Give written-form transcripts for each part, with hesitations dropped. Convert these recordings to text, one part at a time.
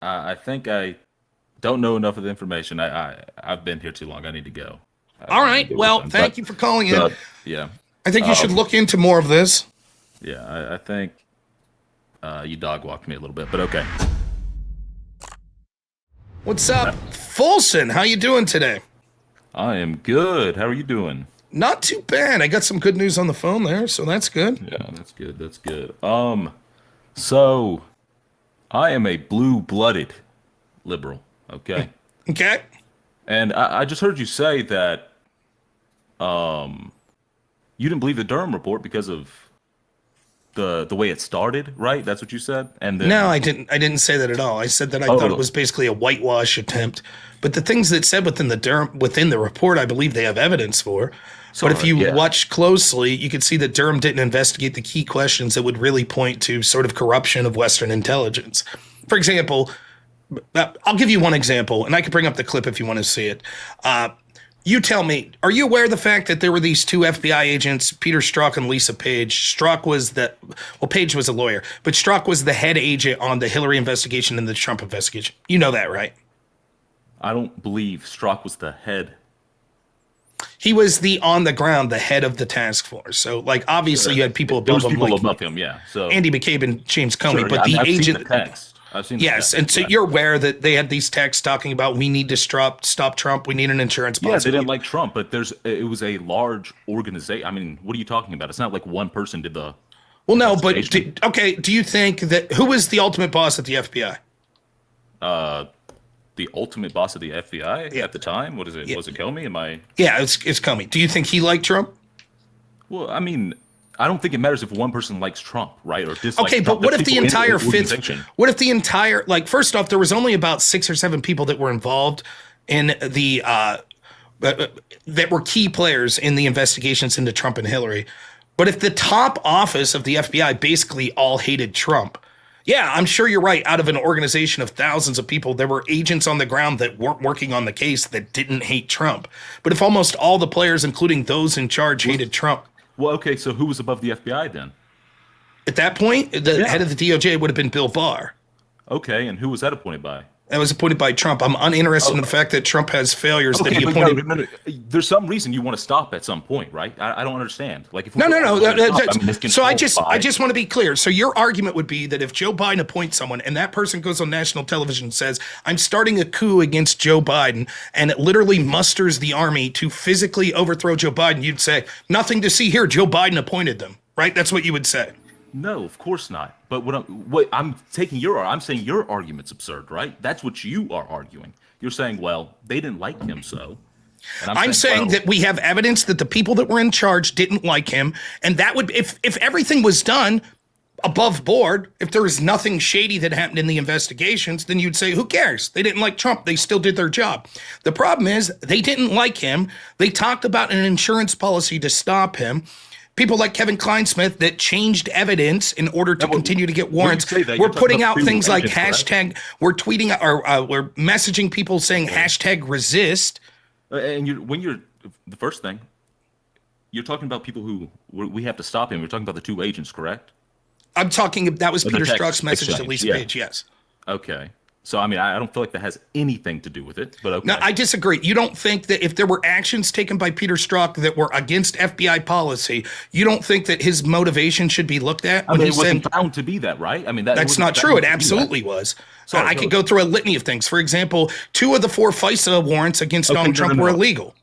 I think I don't know enough of the information. I've been here too long. I need to go. All I need to right. get work Well, done. thank But you for calling in. the yeah, I think you should um, look into more of this. yeah, I think you dog walked me a little bit, but okay. What's up, Folson? How you doing today? I am good. How are you doing? Not too bad. I got some good news on the phone there, so that's good. Yeah, that's good. That's good. So I am a blue-blooded liberal. Okay, Okay. and I just heard you say that you didn't believe the Durham report because of the way it started, right? That's what you said. And No, then, I didn't. I didn't say that at all. I said that I thought it oh, was basically a whitewash attempt. But the things that said within the report, I believe they have evidence for. But if sorry, you yeah. watch closely, you can see that Durham didn't investigate the key questions that would really point to sort of corruption of Western intelligence. For example, I'll give you one example, and I can bring up the clip if you want to see it. You tell me, are you aware of the fact that there were these two FBI agents, Peter Strzok and Lisa Page? Page was a lawyer, but Strzok was the head agent on the Hillary investigation and the Trump investigation. You know that, right? I don't believe Strzok was the head. He was the on the ground, the head of the task force. So, like, obviously, you had people There above was him, people like above him, yeah. So Andy McCabe and James Comey, sure, yeah. but I mean, the I've seen agent. the text. I've seen the Yes, text. and so Yeah. you're aware that they had these texts talking about we need to stop Trump, we need an insurance Yeah, policy. they didn't like Trump, but it was a large organization. I mean, what are you talking about? It's not like one person did the Well, no, but investigation. okay. Do you think that who was the ultimate boss at the FBI? The ultimate boss of the FBI Yeah, at the time. What is it? yeah, Was it Comey? Am I? yeah. It's Comey. Do you think he liked Trump? Well, I mean, I don't think it matters if one person likes Trump, right, or dislikes Okay, but Trump. what There's if the people in entire fifth? organization. What if the entire like? First off, there was only about 6 or 7 people that were involved in the that were key players in the investigations into Trump and Hillary. But if the top office of the FBI basically all hated Trump, yeah, I'm sure you're right. Out of an organization of thousands of people, there were agents on the ground that weren't working on the case that didn't hate Trump. But if almost all the players, including those in charge, hated Trump, Well, okay, so who was above the FBI then? at that point, the Yeah. head of the DOJ would have been Bill Barr. Okay, and who was that appointed by? That was appointed by Trump. I'm uninterested in Oh, the fact that Trump has failures that okay, he but appointed. no, there's some reason you want to stop at some point, right? I don't understand. Like, if we No, go no, all no. the way to the top, I mean, this So I controlled I by. just want to be clear. So your argument would be that if Joe Biden appoints someone and that person goes on national television and says, "I'm starting a coup against Joe Biden," and it literally musters the army to physically overthrow Joe Biden, you'd say, "Nothing to see here. Joe Biden appointed them." Right? That's what you would say. No, of course not. But I'm saying your argument's absurd, right? That's what you are arguing. You're saying, well, they didn't like him, so. And I'm I'm saying, saying well, that we have evidence that the people that were in charge didn't like him, and that would if everything was done above board, if there was nothing shady that happened in the investigations, then you'd say, who cares? They didn't like Trump. They still did their job. The problem is they didn't like him. They talked about an insurance policy to stop him. People like Kevin Kleinsmith that changed evidence in order to now, continue to get when you warrants. say that, We're you're talking putting about out things like agents, correct? we're tweeting or we're messaging people saying hashtag resist. And the first thing, you're talking about people who we have to stop him. We're talking about the two agents, correct? I'm talking, that was The Peter text Strzok's message to exchange, Lisa yeah. Page, yes. Okay. So, I mean, I don't feel like that has anything to do with it, but No, okay. I disagree. You don't think that if there were actions taken by Peter Strzok that were against FBI policy, you don't think that his motivation should be looked at I when mean, he it wasn't said, bound to be that, right? I mean, that's not true. It absolutely was. Sorry, I go. could go through a litany of things. For example, 2 of the 4 FISA warrants against Okay, Donald no, Trump no, were no. illegal.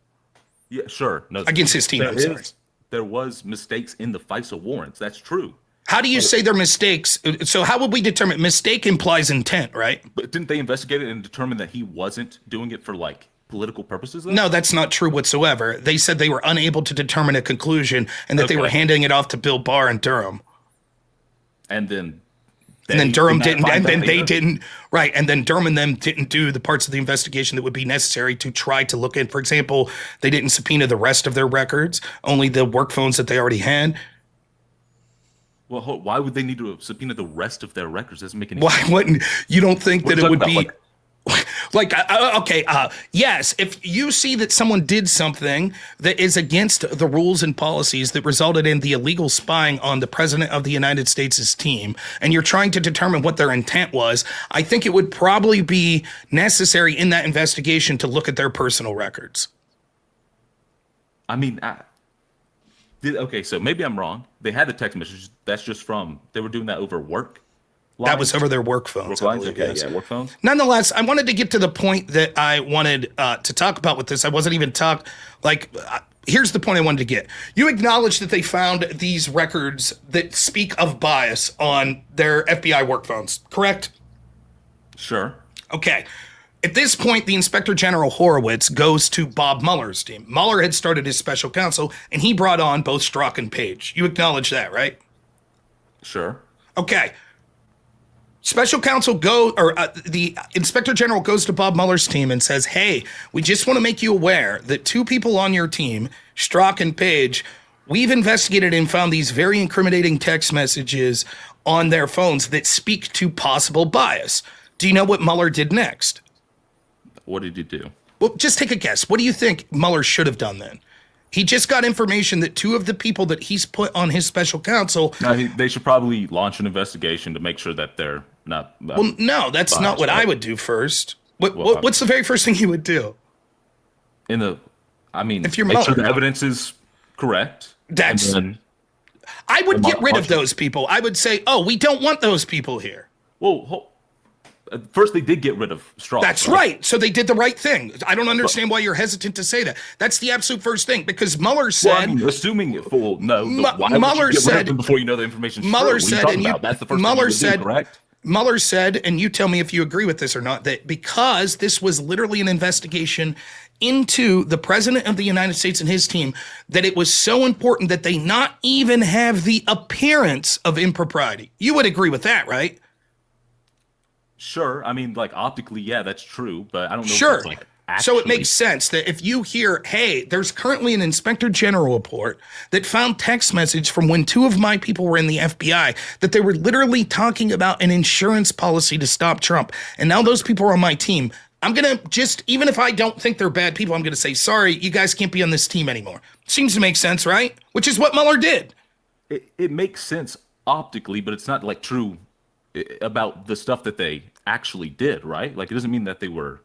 Yeah, sure. No, Against his team, I'm sorry. there was mistakes in the FISA warrants. That's true. How do you say they're mistakes? So how would we determine? Mistake implies intent, right? But didn't they investigate it and determine that he wasn't doing it for like political purposes though? No, that's not true whatsoever. They said they were unable to determine a conclusion and that they were Okay. handing it off to Bill Barr and Durham. And then And then they Durham did not didn't, find and then that they either? didn't, right. And then Durham and them didn't do the parts of the investigation that would be necessary to try to look in. For example, they didn't subpoena the rest of their records, only the work phones that they already had. Well, why would they need to subpoena the rest of their records? Doesn't make any Why sense. wouldn't you don't think We're that it talking would about be? like Like, okay, yes, if you see that someone did something that is against the rules and policies that resulted in the illegal spying on the president of the United States' team, and you're trying to determine what their intent was, I think it would probably be necessary in that investigation to look at their personal records. I mean, okay, so maybe I'm wrong. They had the text messages. That's just from, they were doing that over work lines? That was over their work phones. Work lines? Okay, yeah, work phones. Nonetheless, I wanted to get to the point that I wanted to talk about with this. I wasn't even here's the point I wanted to get. You acknowledge that they found these records that speak of bias on their FBI work phones, correct? Sure. Okay. At this point, the Inspector General Horowitz goes to Bob Mueller's team. Mueller had started his special counsel, and he brought on both Strzok and Page. You acknowledge that, right? Sure. Okay. Special counsel the Inspector General goes to Bob Mueller's team and says, hey, we just want to make you aware that two people on your team, Strzok and Page, we've investigated and found these very incriminating text messages on their phones that speak to possible bias. Do you know what Mueller did next? What did he do? Well, just take a guess. What do you think Mueller should have done then? He just got information that two of the people that he's put on his special counsel. No, they should probably launch an investigation to make sure that they're not. Well, no, that's biased, not what I would do first. What's the very first thing you would do? If you're make sure the evidence is correct. I would get rid of those people. I would say, oh, we don't want those people here. Well, first they did get rid of Strzok. That's right. So they did the right thing. I don't understand why you're hesitant to say that. That's the absolute first thing, because Mueller said. Well, I mean, assuming Mueller said before you know the information. Mueller said, and that's the first Mueller said, correct? Mueller said, and you tell me if you agree with this or not, that because this was literally an investigation into the president of the United States and his team, that it was so important that they not even have the appearance of impropriety. You would agree with that, right? Sure. I mean, optically, yeah, that's true, but I don't know sure. if that's actually. So it makes sense that if you hear, hey, there's currently an Inspector General report that found text message from when two of my people were in the FBI, that they were literally talking about an insurance policy to stop Trump. And now those people are on my team. I'm going to even if I don't think they're bad people, I'm going to say, sorry, you guys can't be on this team anymore. Seems to make sense, right? Which is what Mueller did. It makes sense optically, but it's not true about the stuff that they actually did, right? It doesn't mean that they were.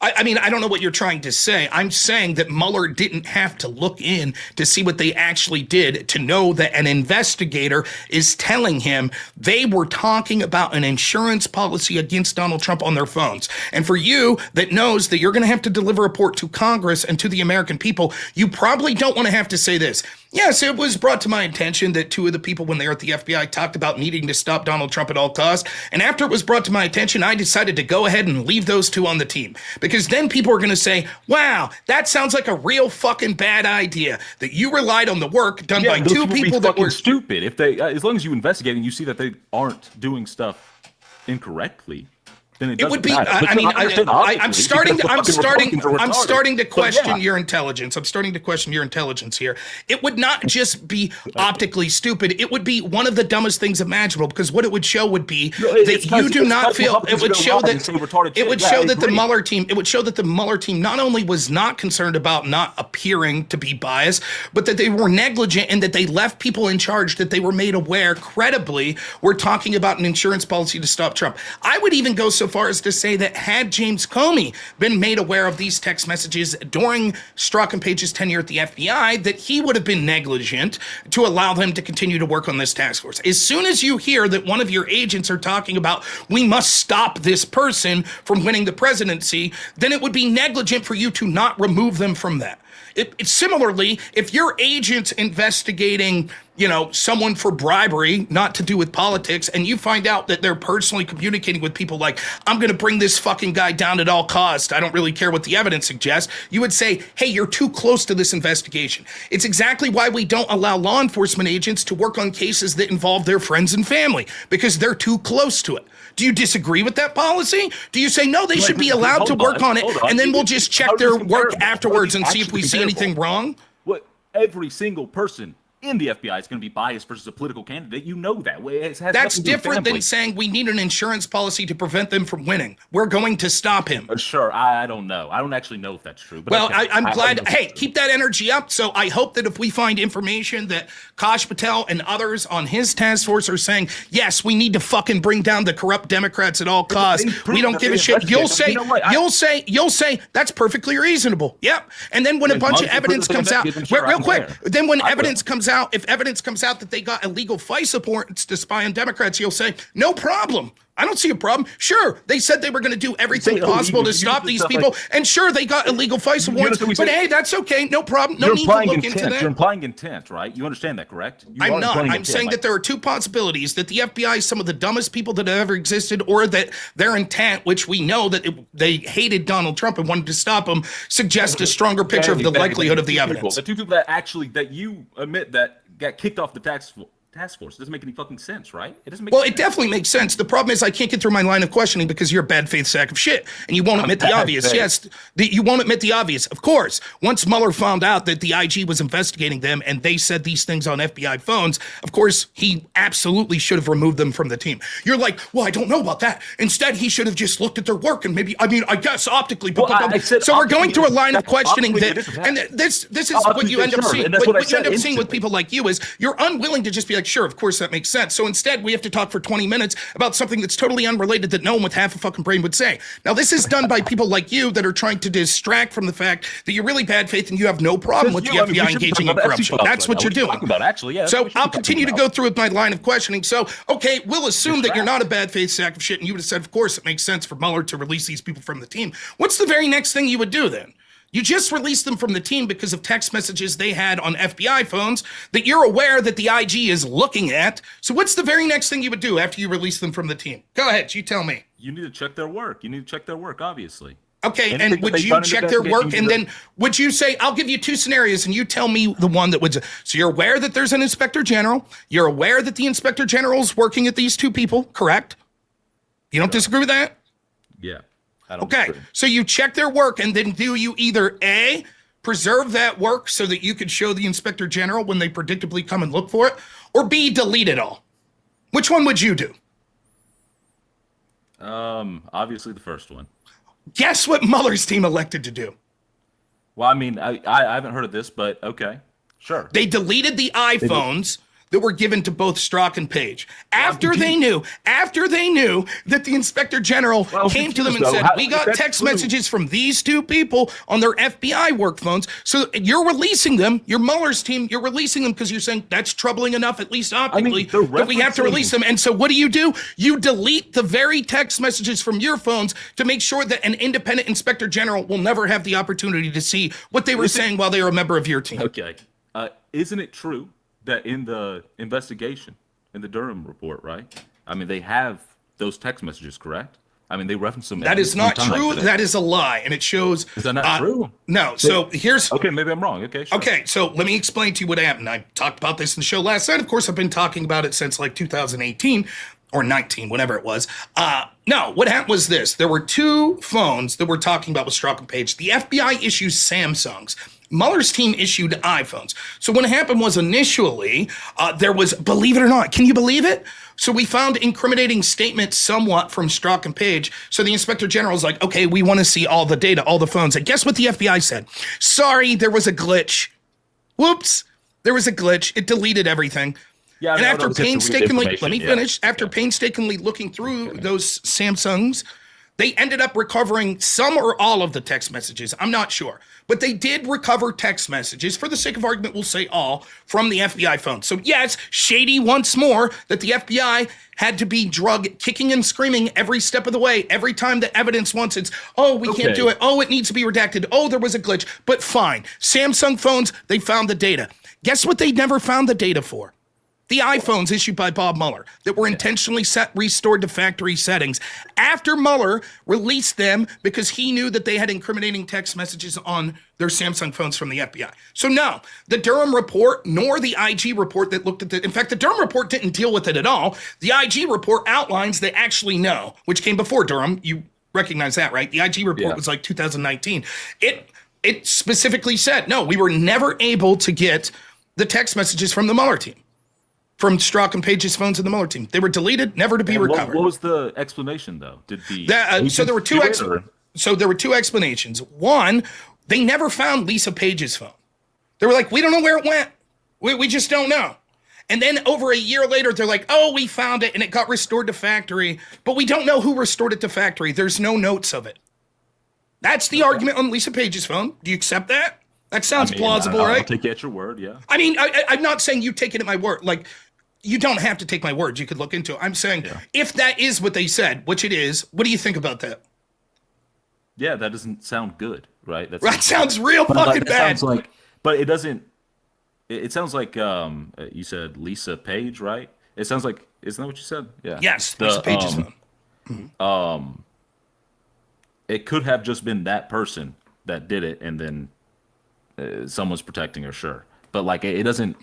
I mean, I don't know what you're trying to say. I'm saying that Mueller didn't have to look in to see what they actually did to know that an investigator is telling him they were talking about an insurance policy against Donald Trump on their phones. And for you that knows that you're going to have to deliver a report to Congress and to the American people, you probably don't want to have to say this. Yes, it was brought to my attention that two of the people when they were at the FBI talked about needing to stop Donald Trump at all costs. And after it was brought to my attention, I decided to go ahead and leave those two on the team. Because then people are going to say, wow, that sounds like a real fucking bad idea that you relied on the work done by two people that were stupid. If they, as long as you investigate and you see that they aren't doing stuff incorrectly, then it would be. I'm starting to question your intelligence. I'm starting to question your intelligence here. It would not just be optically stupid. It would be one of the dumbest things imaginable, because what it would show would be that you do not feel. It would show that. It would show that the Mueller team. It would show that the Mueller team not only was not concerned about not appearing to be biased, but that they were negligent and that they left people in charge that they were made aware credibly were talking about an insurance policy to stop Trump. I would even go so far as to say that had James Comey been made aware of these text messages during Strzok and Page's tenure at the FBI, that he would have been negligent to allow them to continue to work on this task force. As soon as you hear that one of your agents are talking about, we must stop this person from winning the presidency, then it would be negligent for you to not remove them from that. Similarly, if your agent's investigating, someone for bribery, not to do with politics, and you find out that they're personally communicating with people like, I'm going to bring this fucking guy down at all costs, I don't really care what the evidence suggests, you would say, hey, you're too close to this investigation. It's exactly why we don't allow law enforcement agents to work on cases that involve their friends and family, because they're too close to it. Do you disagree with that policy? Do you say, no, they should be allowed to work on it, and then we'll just check their work afterwards and see if we see anything wrong? What? Every single person in the FBI is going to be biased versus a political candidate. You know that. It has That's nothing to do with different family. than saying we need an insurance policy to prevent them from winning. We're going to stop him. Sure, I don't know. I don't actually know if that's true. But Well, okay. I'm glad. know Hey, that's true. keep that energy up. So I hope that if we find information that Kash Patel and others on his task force are saying, yes, we need to fucking bring down the corrupt Democrats at all costs. We don't give a shit. You'll say, you'll say that's perfectly reasonable. Yep. And then when a bunch of evidence comes out, real quick, then when evidence comes out, if evidence comes out that they got illegal FISA warrants to spy on Democrats, you'll say, no problem. I don't see a problem. Sure, they said they were going to do everything possible to stop these people, and sure, they got illegal FISA warrants. But hey, that's okay. No problem. No need to look into that. You're implying intent, right? You understand that, correct? I'm not. I'm saying that there are two possibilities: that the FBI is some of the dumbest people that have ever existed, or that their intent, which we know that they hated Donald Trump and wanted to stop him, suggests a stronger picture of the likelihood of the evidence. The two people that you admit that got kicked off the task force. It doesn't make any fucking sense, right? It doesn't make Well, sense. it definitely makes sense. The problem is I can't get through my line of questioning because you're a bad faith sack of shit, and you won't admit the obvious. Yes, you won't admit the obvious. Of course, once Mueller found out that the IG was investigating them and they said these things on FBI phones, of course, he absolutely should have removed them from the team. You're like, well, I don't know about that. Instead, he should have just looked at their work and maybe, I guess optically. Well, I said so we're going through a line of questioning optically, that, and this is what you end up seeing. What you end up seeing with people like you is you're unwilling to just be like, sure, of course that makes sense. So instead, we have to talk for 20 minutes about something that's totally unrelated that no one with half a fucking brain would say. Now, this is done by people like you that are trying to distract from the fact that you're really bad faith and you have no problem with the FBI engaging in corruption. That's what you're doing. So I'll continue to go through with my line of questioning. So, okay, we'll assume that you're not a bad faith sack of shit, and you would have said, of course, it makes sense for Mueller to release these people from the team. What's the very next thing you would do then? You just released them from the team because of text messages they had on FBI phones that you're aware that the IG is looking at. So what's the very next thing you would do after you release them from the team? Go ahead, you tell me. You need to check their work. You need to check their work, obviously. Okay, and would you check their work, and then would you say, I'll give you two scenarios, and you tell me the one that would. So you're aware that there's an inspector general. You're aware that the inspector general is working at these two people, correct? You don't disagree with that? Yeah. I don't Okay, disagree. so you check their work, and then do you either A, preserve that work so that you could show the inspector general when they predictably come and look for it, or B, delete it all? Which one would you do? Obviously the first one. Guess what Mueller's team elected to do? Well, I mean, I haven't heard of this, but okay, sure. They deleted the iPhones that were given to both Strzok and Page after they knew that the inspector general came to them and said, we got text messages from these two people on their FBI work phones. So you're releasing them, your Mueller's team, you're releasing them because you're saying that's troubling enough, at least optically, that we have to release them. And so what do? You delete the very text messages from your phones to make sure that an independent inspector general will never have the opportunity to see what they were saying while they were a member of your team. Okay. Isn't it true that in the investigation, in the Durham report, right? I mean, they have those text messages, correct? I mean, they reference them. That is not true. That is a lie, and it shows. Is that not true? No. So here's. Okay, maybe I'm wrong. Okay, sure. Okay, so let me explain to you what happened. I talked about this in the show last night. Of course, I've been talking about it since like 2018 or 19, whatever it was. No, what happened was this. There were two phones that we're talking about with Strzok and Page. The FBI issues Samsungs. Mueller's team issued iPhones. So what happened was initially there was, believe it or not, can you believe it? So we found incriminating statements somewhat from Strzok and Page. So the inspector general was like, okay, we want to see all the data, all the phones. And guess what the FBI said? Sorry, there was a glitch. Whoops, there was a glitch. It deleted everything. Yeah, and after painstakingly, let me finish. After painstakingly looking through those Samsungs, they ended up recovering some or all of the text messages. I'm not sure. But they did recover text messages. For the sake of argument, we'll say all from the FBI phone. So yes, shady once more that the FBI had to be drug kicking and screaming every step of the way. Every time the evidence wants it's, oh, we can't do it. Oh, it needs to be redacted. Oh, there was a glitch. But fine. Samsung phones, they found the data. Guess what they never found the data for? The iPhones issued by Bob Mueller that were intentionally restored to factory settings after Mueller released them because he knew that they had incriminating text messages on their Samsung phones from the FBI. So no, the Durham report nor the IG report that looked at in fact, the Durham report didn't deal with it at all. The IG report outlines they actually know, which came before Durham. You recognize that, right? The IG report was like 2019. It specifically said, no, we were never able to get The text messages from the Mueller team, from Strzok and Page's phones in the Mueller team. They were deleted, never to be recovered. What was the explanation, though? Did the so there were two explanations. One, they never found Lisa Page's phone. They were like, we don't know where it went. We just don't know. And then over a year later, they're like, oh, we found it and it got restored to factory, but we don't know who restored it to factory. There's no notes of it. That's the argument on Lisa Page's phone. Do you accept that? That sounds plausible, right? I'll take you at your word, yeah. I mean, I'm not saying you take it at my word. Like, you don't have to take my word. You could look into it. I'm saying if that is what they said, which it is, what do you think about that? Yeah, that doesn't sound good, right? That sounds real fucking bad. But it doesn't. It sounds like you said Lisa Page, right? It sounds like, isn't that what you said? Yeah. Yes, Lisa Page's phone. It could have just been that person that did it, and then someone's protecting her, sure. But like, it doesn't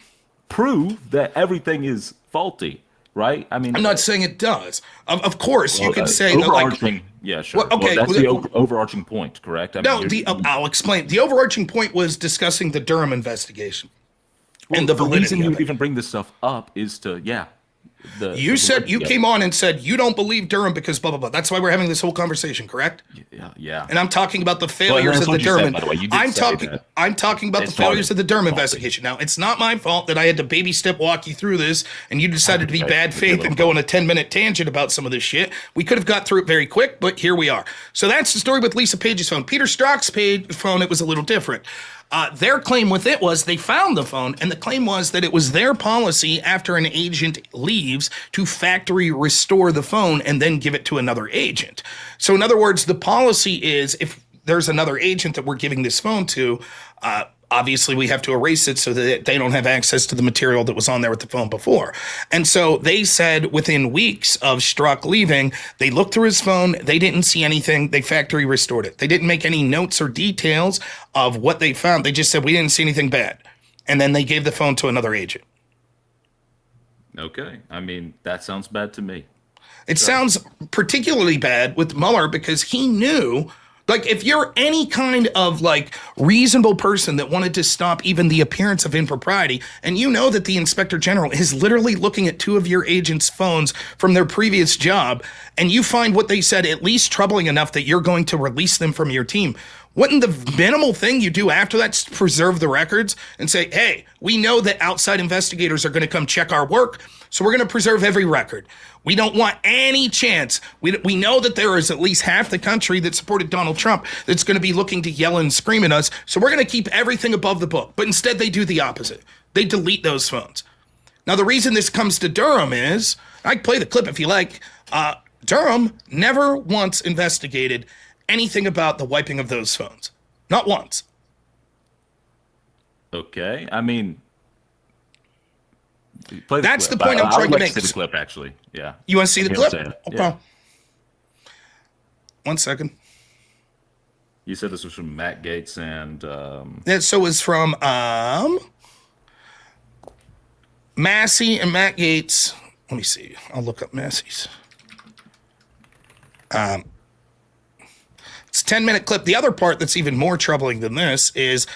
prove that everything is faulty, right? I mean, I'm not saying it does. Of course, you could say overarching. Like, yeah, sure. Well, okay, that's the overarching point, correct? I'll explain. The overarching point was discussing the Durham investigation. And the reason you even bring this stuff up is to, you came on and said you don't believe Durham because blah, blah, blah. That's why we're having this whole conversation, correct? Yeah. And I'm talking about the failures of the Durham. I'm talking about the failures of the Durham investigation. Now, it's not my fault that I had to baby step walk you through this and you decided to be bad faith and go on a 10-minute tangent about some of this shit. We could have got through it very quick, but here we are. So that's the story with Lisa Page's phone. Peter Strzok's phone, it was a little different. Their claim with it was they found the phone, and the claim was that it was their policy after an agent leaves to factory restore the phone and then give it to another agent. So in other words, the policy is if there's another agent that we're giving this phone to, obviously we have to erase it so that they don't have access to the material that was on there with the phone before. And so they said within weeks of Strzok leaving, they looked through his phone, they didn't see anything, they factory restored it. They didn't make any notes or details of what they found. They just said, we didn't see anything bad. And then they gave the phone to another agent. Okay. I mean, that sounds bad to me. It sounds particularly bad with Mueller because he knew. Like, if you're any kind of, like, reasonable person that wanted to stop even the appearance of impropriety, and you know that the inspector general is literally looking at two of your agents' phones from their previous job, and you find what they said at least troubling enough that you're going to release them from your team, wouldn't the minimal thing you do after that preserve the records and say, hey, we know that outside investigators are going to come check our work, so we're going to preserve every record. We don't want any chance. We know that there is at least half the country that supported Donald Trump that's going to be looking to yell and scream at us, so we're going to keep everything above the book. But instead, they do the opposite. They delete those phones. Now, the reason this comes to Durham is, I can play the clip if you like, Durham never once investigated anything about the wiping of those phones. Not once. Okay, I mean... That's the point I'm trying to make. See the clip, actually. Yeah. You want to see the clip? Okay. Yeah. 1 second. You said this was from Matt Gaetz and... So it was from Massey and Matt Gaetz. Let me see. I'll look up Massey's. It's a 10-minute clip. The other part that's even more troubling than this is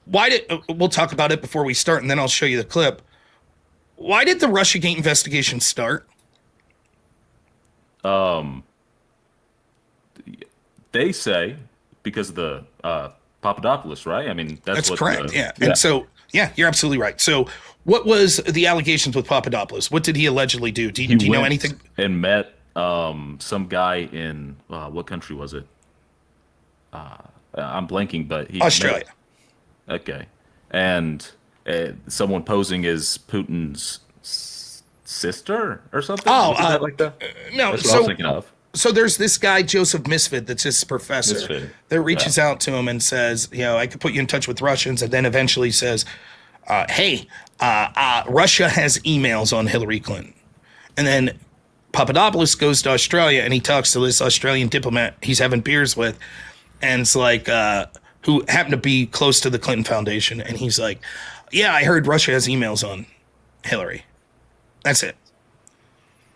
we'll talk about it before we start, and then I'll show you the clip. Why did the Russiagate investigation start? They say because of the Papadopoulos, right? I mean, that's what correct. And so, you're absolutely right. So, what was the allegations with Papadopoulos? What did he allegedly do? Do you know anything? And met some guy in what country was it? I'm blanking, but Australia. Okay, and someone posing as Putin's sister or something. That like that? No. That's what I was thinking of. So there's this guy, Joseph Misfit, that's his professor, that reaches out to him and says, I could put you in touch with Russians, and then eventually says, hey, Russia has emails on Hillary Clinton. And then Papadopoulos goes to Australia, and he talks to this Australian diplomat he's having beers with, and it's like, who happened to be close to the Clinton Foundation, and he's like, yeah, I heard Russia has emails on Hillary. That's it.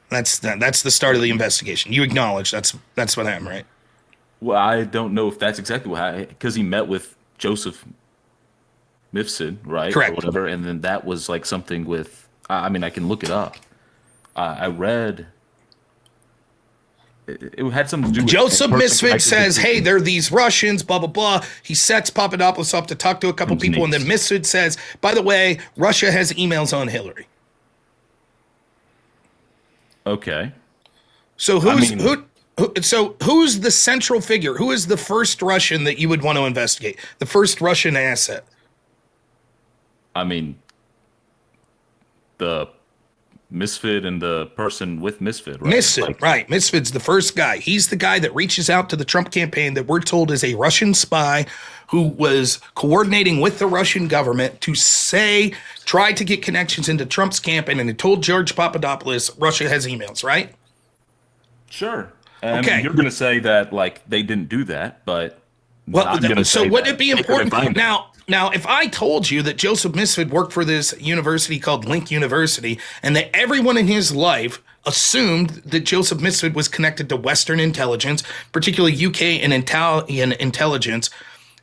That's the start of the investigation. You acknowledge that's what happened, right? Well, I don't know if that's exactly what happened, because he met with Joseph Mifsud, right? Correct. Or whatever. And then that was like something with, I mean, I can look it up. I read it had something to do with Joseph Misfit says, to- hey, they're these Russians, blah, blah, blah. He sets Papadopoulos up to talk to a couple people, and then Misfit says, by the way, Russia has emails on Hillary. Okay. So who's the central figure? Who is the first Russian that you would want to investigate? The first Russian asset? I mean, the Misfit and the person with Misfit, right? Misfit, right. Misfit's the first guy. He's the guy that reaches out to the Trump campaign that we're told is a Russian spy who was coordinating with the Russian government to try to get connections into Trump's campaign, and it told George Papadopoulos Russia has emails, right? Sure. And Okay. I mean, you're going to say that, like, they didn't do that, but Well, so wouldn't it be important now? Now, if I told you that Joseph Misfit worked for this university called Link University, and that everyone in his life assumed that Joseph Misfit was connected to Western intelligence, particularly UK and Italian intelligence,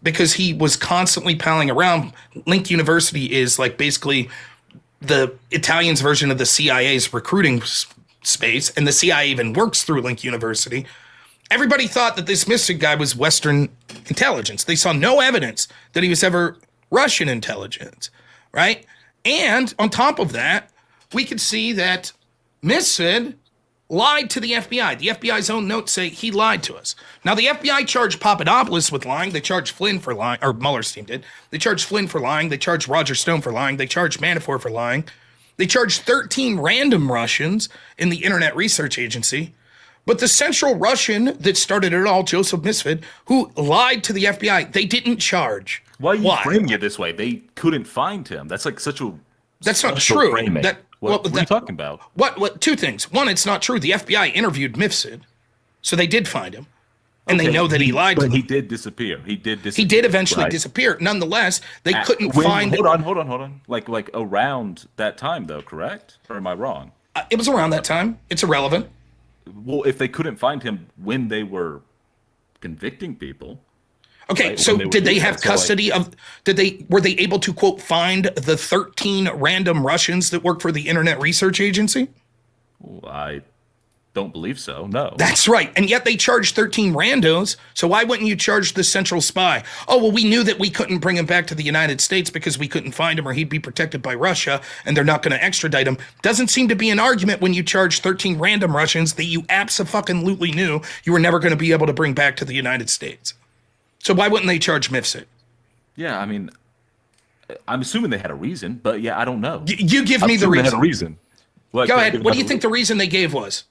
because he was constantly palling around. Link University is like basically the Italians' version of the CIA's recruiting space, and the CIA even works through Link University. Everybody thought that this Misfit guy was Western intelligence. They saw no evidence that he was ever Russian intelligence, right? And on top of that, we could see that Misfit lied to the FBI. The FBI's own notes say he lied to us. Now, the FBI charged Papadopoulos with lying. They charged Flynn for lying, or Mueller's team did. They charged Flynn for lying. They charged Roger Stone for lying. They charged Manafort for lying. They charged 13 random Russians in the Internet Research Agency. But the central Russian that started it all, Joseph Misfit, who lied to the FBI, they didn't charge. Why are you framing it this way? They couldn't find him. That's like such a That's not true. Framing. What are you talking about? What? Two things. One, it's not true. The FBI interviewed Misfit, so they did find him, and they know that he lied to them. He did disappear. He did eventually disappear. Nonetheless, they couldn't find. Hold on. Like around that time, though, correct? Or am I wrong? It was around that time. It's irrelevant. Well, if they couldn't find him when they were convicting people. Okay, right, so did they have custody of? Were they able to quote find the 13 random Russians that work for the Internet Research Agency? Well, I don't believe so. No. That's right. And yet they charged 13 randos. So why wouldn't you charge the central spy? Oh, well, we knew that we couldn't bring him back to the United States because we couldn't find him or he'd be protected by Russia and they're not going to extradite him. Doesn't seem to be an argument when you charge 13 random Russians that you abso-fucking-lutely knew you were never going to be able to bring back to the United States. So why wouldn't they charge Mifsud? Yeah, I mean, I'm assuming they had a reason, but yeah, I don't know. You give me the reason. They had a reason. Go ahead. What do you think the reason they gave was?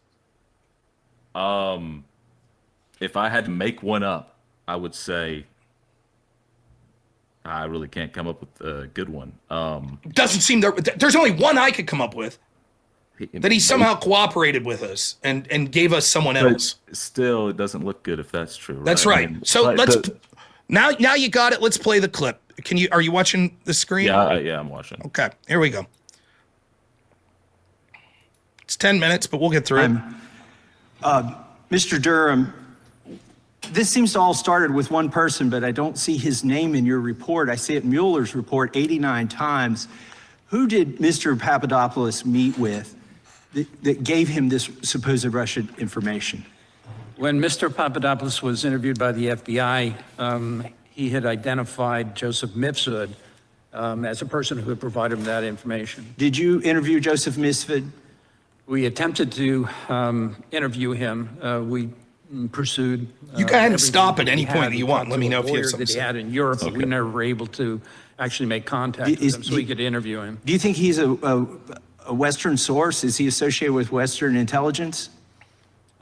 If I had to make one up, I would say I really can't come up with a good one. Doesn't seem there's only one I could come up with. That he somehow cooperated with us and gave us someone else. Still, it doesn't look good if that's true. Right? That's right. So now you got it. Let's play the clip. Are you watching the screen? Yeah, I'm watching. Okay, here we go. It's 10 minutes, but we'll get through it. Mr. Durham, this seems to all started with one person, but I don't see his name in your report. I see it in Mueller's report 89 times. Who did Mr. Papadopoulos meet with that gave him this supposed Russian information? When Mr. Papadopoulos was interviewed by the FBI, he had identified Joseph Mifsud as a person who had provided him that information. Did you interview Joseph Misfit? We attempted to interview him. We pursued. You go ahead and stop at any point that you want. Let me know if you have something that he had in Europe, but we never were able to actually make contact with him so we could interview him. Do you think he's a Western source? Is he associated with Western intelligence?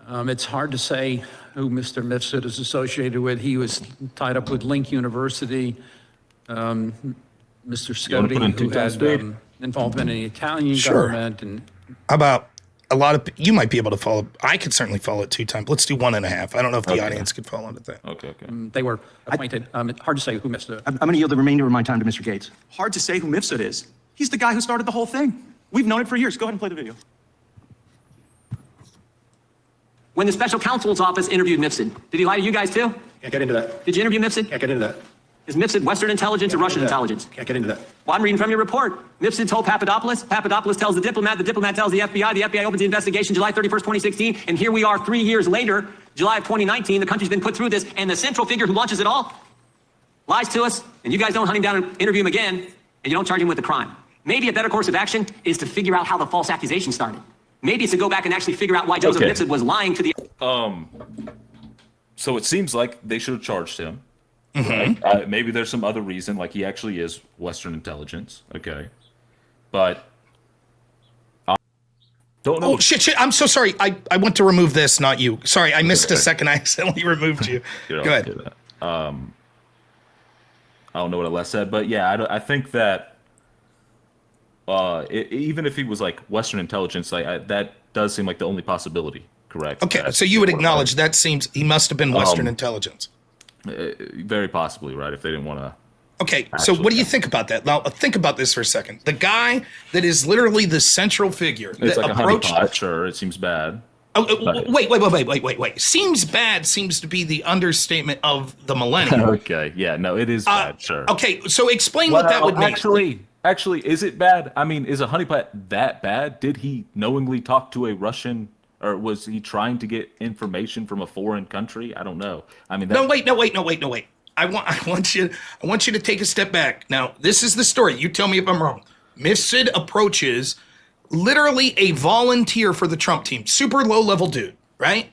It's hard to say who Mr. Mifsud is associated with. He was tied up with Link University. Mr. Scotty, who had involvement in the Italian government. And how about a lot of you might be able to follow? I could certainly follow it 2 times. Let's do 1.5. I don't know if the audience could follow it. Okay. They were appointed. Hard to say who Mifsud. I'm going to yield the remainder of my time to Mr. Gates. Hard to say who Mifsud is. He's the guy who started the whole thing. We've known it for years. Go ahead and play the video. When the special counsel's office interviewed Mifsud, did he lie to you guys too? Can't get into that. Did you interview Mifsud? Can't get into that. Is Mifsud Western intelligence or Russian intelligence? Can't get into that. Well, I'm reading from your report. Mifsud told Papadopoulos. Papadopoulos tells the diplomat tells the FBI. The FBI opens the investigation July 31st, 2016. And here we are 3 years later, July of 2019. The country's been put through this. And the central figure who launches it all lies to us. And you guys don't hunt him down and interview him again. And you don't charge him with the crime. Maybe a better course of action is to figure out how the false accusation started. Maybe it's to go back and actually figure out why Joseph Mifsud was lying to the... So it seems like they should have charged him. Mm-hmm. Right? Maybe there's some other reason, like he actually is Western intelligence. Okay. But I don't know. Oh, shit. I'm so sorry. I went to remove this, not you. Sorry, I missed a second. I accidentally removed you. Go ahead. I don't know what I last said, but yeah, I think that even if he was like Western intelligence, like that does seem like the only possibility. Correct. Okay, so you would acknowledge that seems he must have been Western intelligence. Very possibly, right? If they didn't want to. Okay, so what do you think about that? Now, think about this for a second. The guy that is literally the central figure. It's like a honeypot, sure. It seems bad. Oh, wait. Seems bad seems to be the understatement of the millennium. Okay, yeah, no, it is bad, sure. Okay, so explain what that would mean. Actually, is it bad? I mean, is a honeypot that bad? Did he knowingly talk to a Russian, or was he trying to get information from a foreign country? I don't know. I mean, No, wait. I want you to take a step back. Now, this is the story. You tell me if I'm wrong. Mifsud approaches literally a volunteer for the Trump team, super low-level dude, right?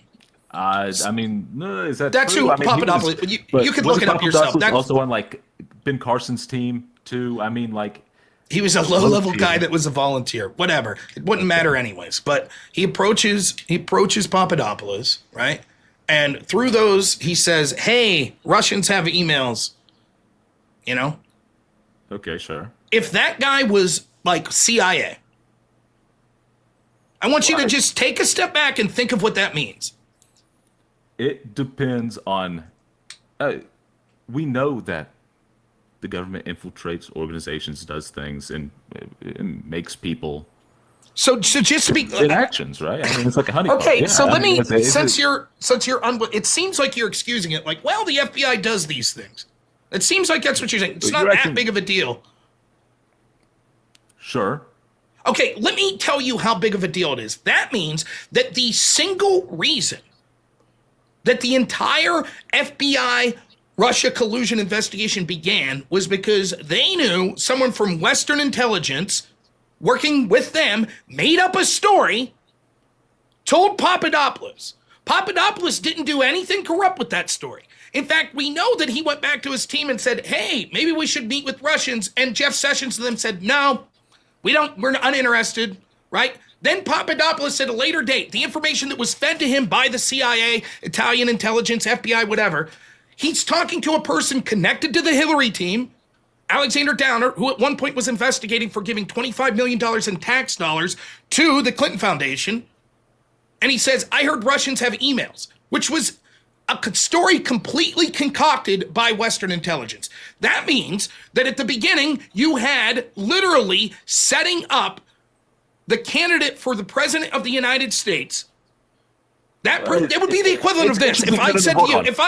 I mean, no, is that That's true? who I mean, Papadopoulos. You could look it up yourself. That's That's also on like Ben Carson's team too. I mean, like he was a low-level guy that was a volunteer. Whatever, it wouldn't matter anyways. But he approaches Papadopoulos, right? And through those, he says, "Hey, Russians have emails." You know. Okay, sure. If that guy was like CIA, I want you to just take a step back and think of what that means. It depends on. We know that the government infiltrates organizations, does things, and makes people. So just to be in actions, right? I mean, it's like a honeypot. Okay, Yeah, so let me since you're it seems like you're excusing it. Like, well, the FBI does these things. It seems like that's what you're saying. It's not that big of a deal. Sure. Okay, let me tell you how big of a deal it is. That means that the single reason that the entire FBI Russia collusion investigation began was because they knew someone from Western intelligence working with them made up a story, told Papadopoulos. Papadopoulos didn't do anything corrupt with that story. In fact, we know that he went back to his team and said, hey, maybe we should meet with Russians. And Jeff Sessions to them said, no, we're uninterested, right? Then Papadopoulos at a later date, the information that was fed to him by the CIA, Italian intelligence, FBI, whatever, he's talking to a person connected to the Hillary team, Alexander Downer, who at one point was investigating for giving $25 million in tax dollars to the Clinton Foundation. And he says, I heard Russians have emails, which was a story completely concocted by Western intelligence. That means that at the beginning, you had literally setting up the candidate for the president of the United States. It would be the equivalent of this. If I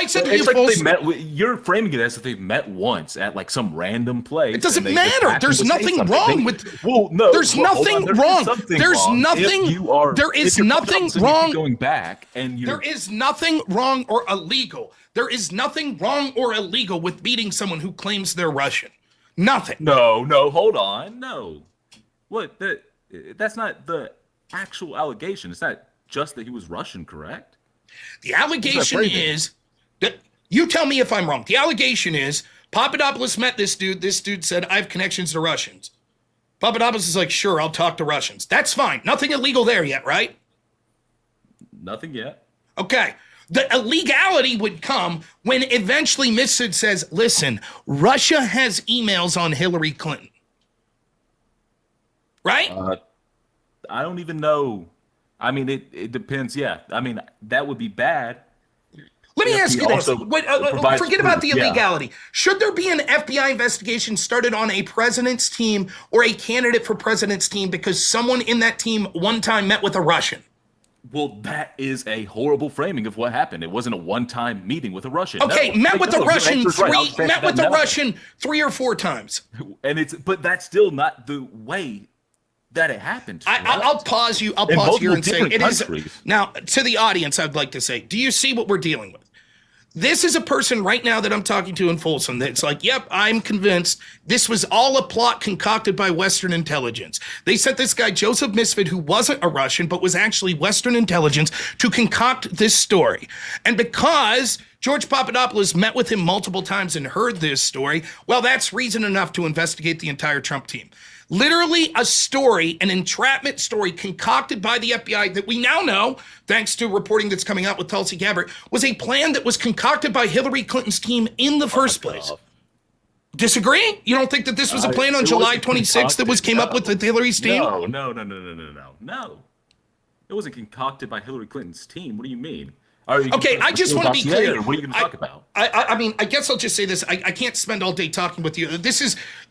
said to you, you're framing it as if they've met once at like some random place. It doesn't matter. There's nothing wrong with. Well, no. There's nothing wrong. There's nothing. There is nothing wrong. Going back, and there is nothing wrong or illegal. There is nothing wrong or illegal with meeting someone who claims they're Russian. Nothing. No. Hold on. No. What? That's not the actual allegation. It's not just that he was Russian, correct? The allegation is that, you tell me if I'm wrong. The allegation is Papadopoulos met this dude. This dude said, I have connections to Russians. Papadopoulos is like, sure, I'll talk to Russians. That's fine. Nothing illegal there yet, right? Nothing yet. Okay. The illegality would come when eventually Mifsud says, listen, Russia has emails on Hillary Clinton. Right? I don't even know. I mean, it depends. Yeah. I mean, that would be bad. Let me ask you this. Forget about the illegality. Yeah. Should there be an FBI investigation started on a president's team or a candidate for president's team because someone in that team one time met with a Russian? Well, that is a horrible framing of what happened. It wasn't a one-time meeting with a Russian. Okay, No. met Like, with no, the your Russian answer's right. I'll stand met for with that the now. Russian 3 or 4 times. But that's still not the way that it happened. I'll pause you. I'll In pause here multiple and say different it is countries. now to the audience. I'd like to say, do you see what we're dealing with? This is a person right now that I'm talking to in Folsom that's like, yep, I'm convinced this was all a plot concocted by Western intelligence. They sent this guy, Joseph Misfit, who wasn't a Russian, but was actually Western intelligence, to concoct this story. And because George Papadopoulos met with him multiple times and heard this story, well, that's reason enough to investigate the entire Trump team. Literally a story, an entrapment story concocted by the FBI that we now know, thanks to reporting that's coming out with Tulsi Gabbard, was a plan that was concocted by Hillary Clinton's team in the first place. Disagree? You don't think that this was a plan on It July wasn't 26th that was came up with Hillary's team? No. It wasn't concocted by Hillary Clinton's team. What do you mean? Okay, I just want to be clear. What are you going to talk about? I mean, I guess I'll just say this. I can't spend all day talking with you.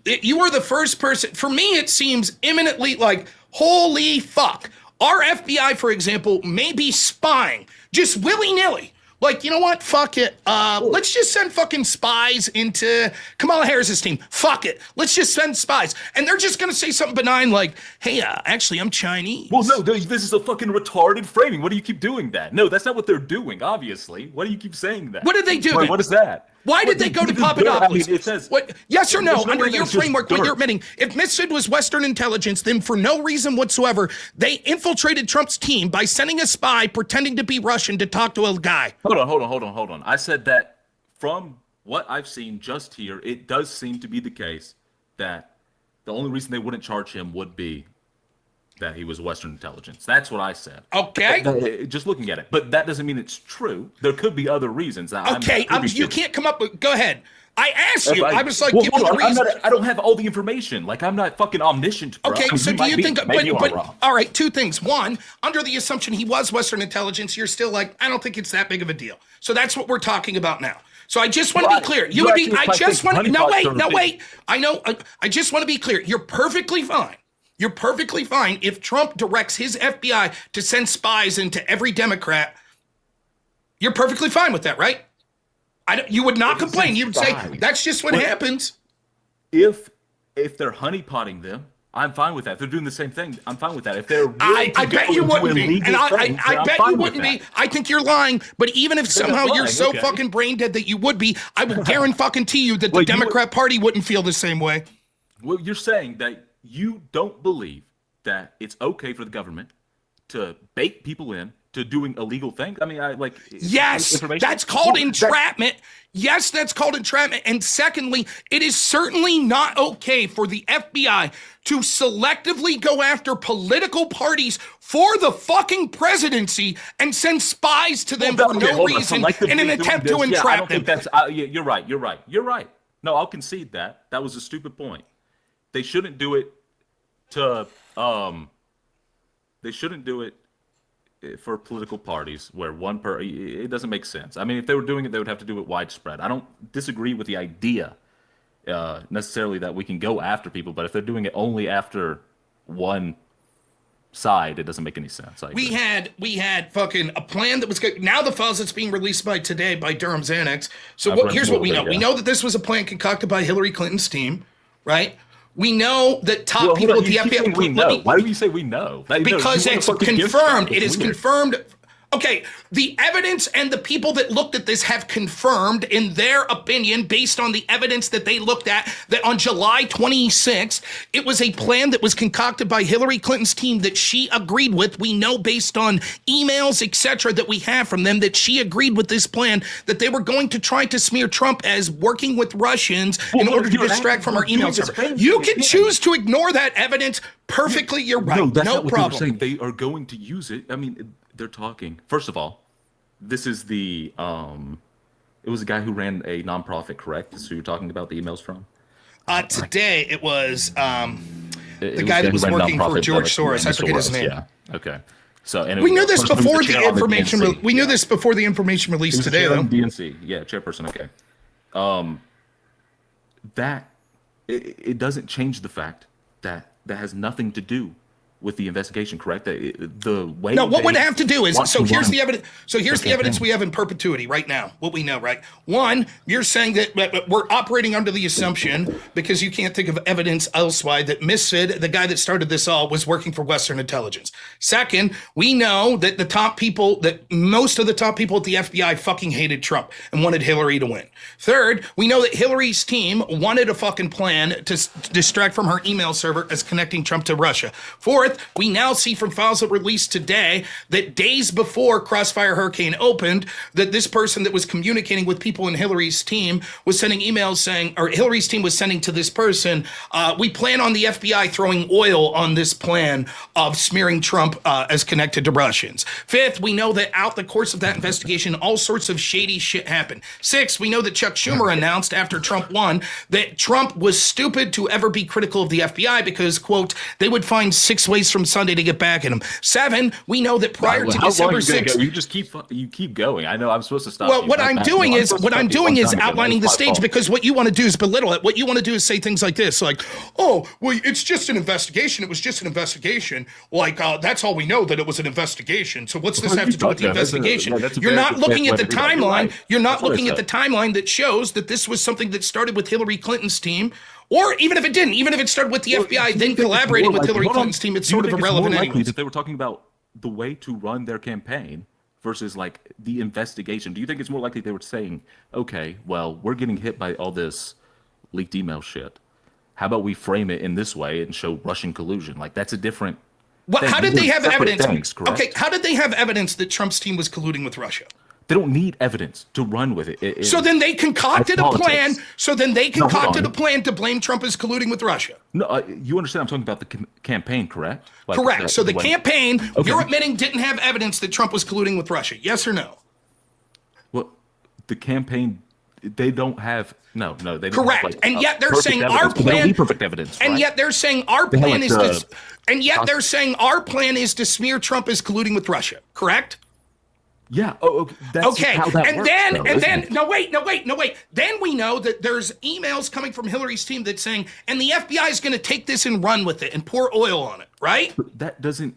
You are the first person. For me, it seems imminently like, holy fuck. Our FBI, for example, may be spying just willy-nilly. Like, you know what? Fuck it. Let's just send fucking spies into Kamala Harris's team. Fuck it. Let's just send spies. And they're just going to say something benign like, hey, actually, I'm Chinese. Well, no, this is a fucking retarded framing. What do you keep doing that? No, that's not what they're doing, obviously. Why do you keep saying that? What did they do? Wait, what is that? Why did they go to Papadopoulos? I mean, it says, what? Yes or no? there's no Under way your that's just framework, what dirt. you're admitting, if Misfit was Western intelligence, then for no reason whatsoever, they infiltrated Trump's team by sending a spy pretending to be Russian to talk to a guy. Hold on. I said that from what I've seen just here, it does seem to be the case that the only reason they wouldn't charge him would be that he was Western intelligence. That's what I said. Okay. Just looking at it. But that doesn't mean it's true. There could be other reasons. Okay, you can't come up with, go ahead. I asked you, I was like, well, give me the reason. I don't have all the information. Like, I'm not fucking omniscient, bro. Okay, so do you think, maybe but I'm wrong. all right, 2 things. One, under the assumption he was Western intelligence, you're still like, I don't think it's that big of a deal. So that's what we're talking about now. So I just want to be clear. You would be, I just want to, no, wait. I know, I just want to be clear. You're perfectly fine. You're perfectly fine if Trump directs his FBI to send spies into every Democrat. You're perfectly fine with that, right? You would not complain. You would say, that's just what happens. If they're honeypotting them, I'm fine with that. If they're doing the same thing, I'm fine with that. If they're willing I to bet go you into wouldn't be. illegal And I things, bet I'm you fine with wouldn't be. that. I think you're lying. But even if somehow you're lying, so okay. fucking brain dead that you would be, I will guarantee you that the Democrat Party wouldn't feel the same way. Well, you're saying that you don't believe that it's okay for the government to bait people in to doing illegal things. I mean, Yes, that's called entrapment. Yes, that's called entrapment. And secondly, it is certainly not okay for the FBI to selectively go after political parties for the fucking presidency and send spies to them for no reason in an attempt to entrap them. You're right. No, I'll concede that. That was a stupid point. They shouldn't do it to they shouldn't do it for political parties where it doesn't make sense. I mean, if they were doing it, they would have to do it widespread. I don't disagree with the idea necessarily that we can go after people, but if they're doing it only after one side, it doesn't make any sense. We had fucking a plan that was good. Now the files that's being released today by Durham's Annex. So here's what we know. We know that this was a plan concocted by Hillary Clinton's team, right? We know that top people at the FBI. We know. Why do you say we know? Because it's confirmed. It is confirmed. Okay, the evidence and the people that looked at this have confirmed, in their opinion, based on the evidence that they looked at, that on July 26th, it was a plan that was concocted by Hillary Clinton's team that she agreed with. We know based on emails, etc., that we have from them that she agreed with this plan, that they were going to try to smear Trump as working with Russians in order to distract from our email server. You can choose to ignore that evidence perfectly. You're right. No, that's no not what problem. They were saying. They are going to use it. I mean, they're talking. First of all, this is the it was a guy who ran a nonprofit, correct? This is who you're talking about the emails from? Today it was the guy that was working for George Soros. I forget his name. Yeah. Okay. So and we knew this before the information. We knew this before the information released today, though. DNC, yeah, chairperson. Okay. That it doesn't change the fact that that has nothing to do with the investigation, correct? The way No, what they would have to do is, want so to here's run the evidence. So here's the evidence we have in perpetuity right now. What we know, right? One, you're saying that we're operating under the assumption, because you can't think of evidence elsewise, that Misfit, the guy that started this all, was working for Western intelligence. Second, we know that most of the top people at the FBI fucking hated Trump and wanted Hillary to win. Third, we know that Hillary's team wanted a fucking plan to distract from her email server as connecting Trump to Russia. Fourth, we now see from files that released today that days before Crossfire Hurricane opened, that this person that was communicating with people in Hillary's team was sending emails saying, or Hillary's team was sending to this person, we plan on the FBI throwing oil on this plan of smearing Trump as connected to Russians. Fifth, we know that out the course of that investigation, all sorts of shady shit happened. Sixth, we know that Chuck Schumer announced after Trump won that Trump was stupid to ever be critical of the FBI because, quote, they would find 6 ways from Sunday to get back at him. 7, we know that prior to December 6th, you just keep going. I know I'm supposed to stop. well, you. what I'm doing is outlining the stage, fault. because what you want to do is belittle it. What you want to do is say things like this, like, oh, well, it's just an investigation. It was just an investigation. Like, that's all we know, that it was an investigation. So what's this have to do with the investigation? You're not looking at the timeline. You're not looking at the timeline that shows that this was something that started with Hillary Clinton's team. Or even if it didn't, even if it started with the FBI, then collaborated with Hillary Clinton's team, it's sort of irrelevant anyway. That they were talking about the way to run their campaign versus like the investigation. Do you think it's more likely they were saying, okay, well, we're getting hit by all this leaked email shit. How about we frame it in this way and show Russian collusion? Like that's a different. Well, how did they have evidence? Things, okay, how did they have evidence that Trump's team was colluding with Russia? They don't need evidence to run with it. So then they concocted a plan. So then they hold concocted on. a plan to blame Trump as colluding with Russia. No, you understand? I'm talking about the campaign, correct? Like Correct. So the way- campaign, Okay. you're admitting, didn't have evidence that Trump was colluding with Russia. Yes or no? Well, the campaign, they don't have. No, they don't. Correct. Have, like, And yet they're perfect saying evidence, our but they don't plan. need perfect evidence. And right? yet they're saying our They have, plan like, is to. And yet they're saying our plan is to smear Trump as colluding with Russia. Correct. Yeah. Oh, okay. That's Okay, how that and works, then, though, and isn't then, it? no, wait. Then we know that there's emails coming from Hillary's team that's saying, and the FBI is going to take this and run with it and pour oil on it, right? That doesn't.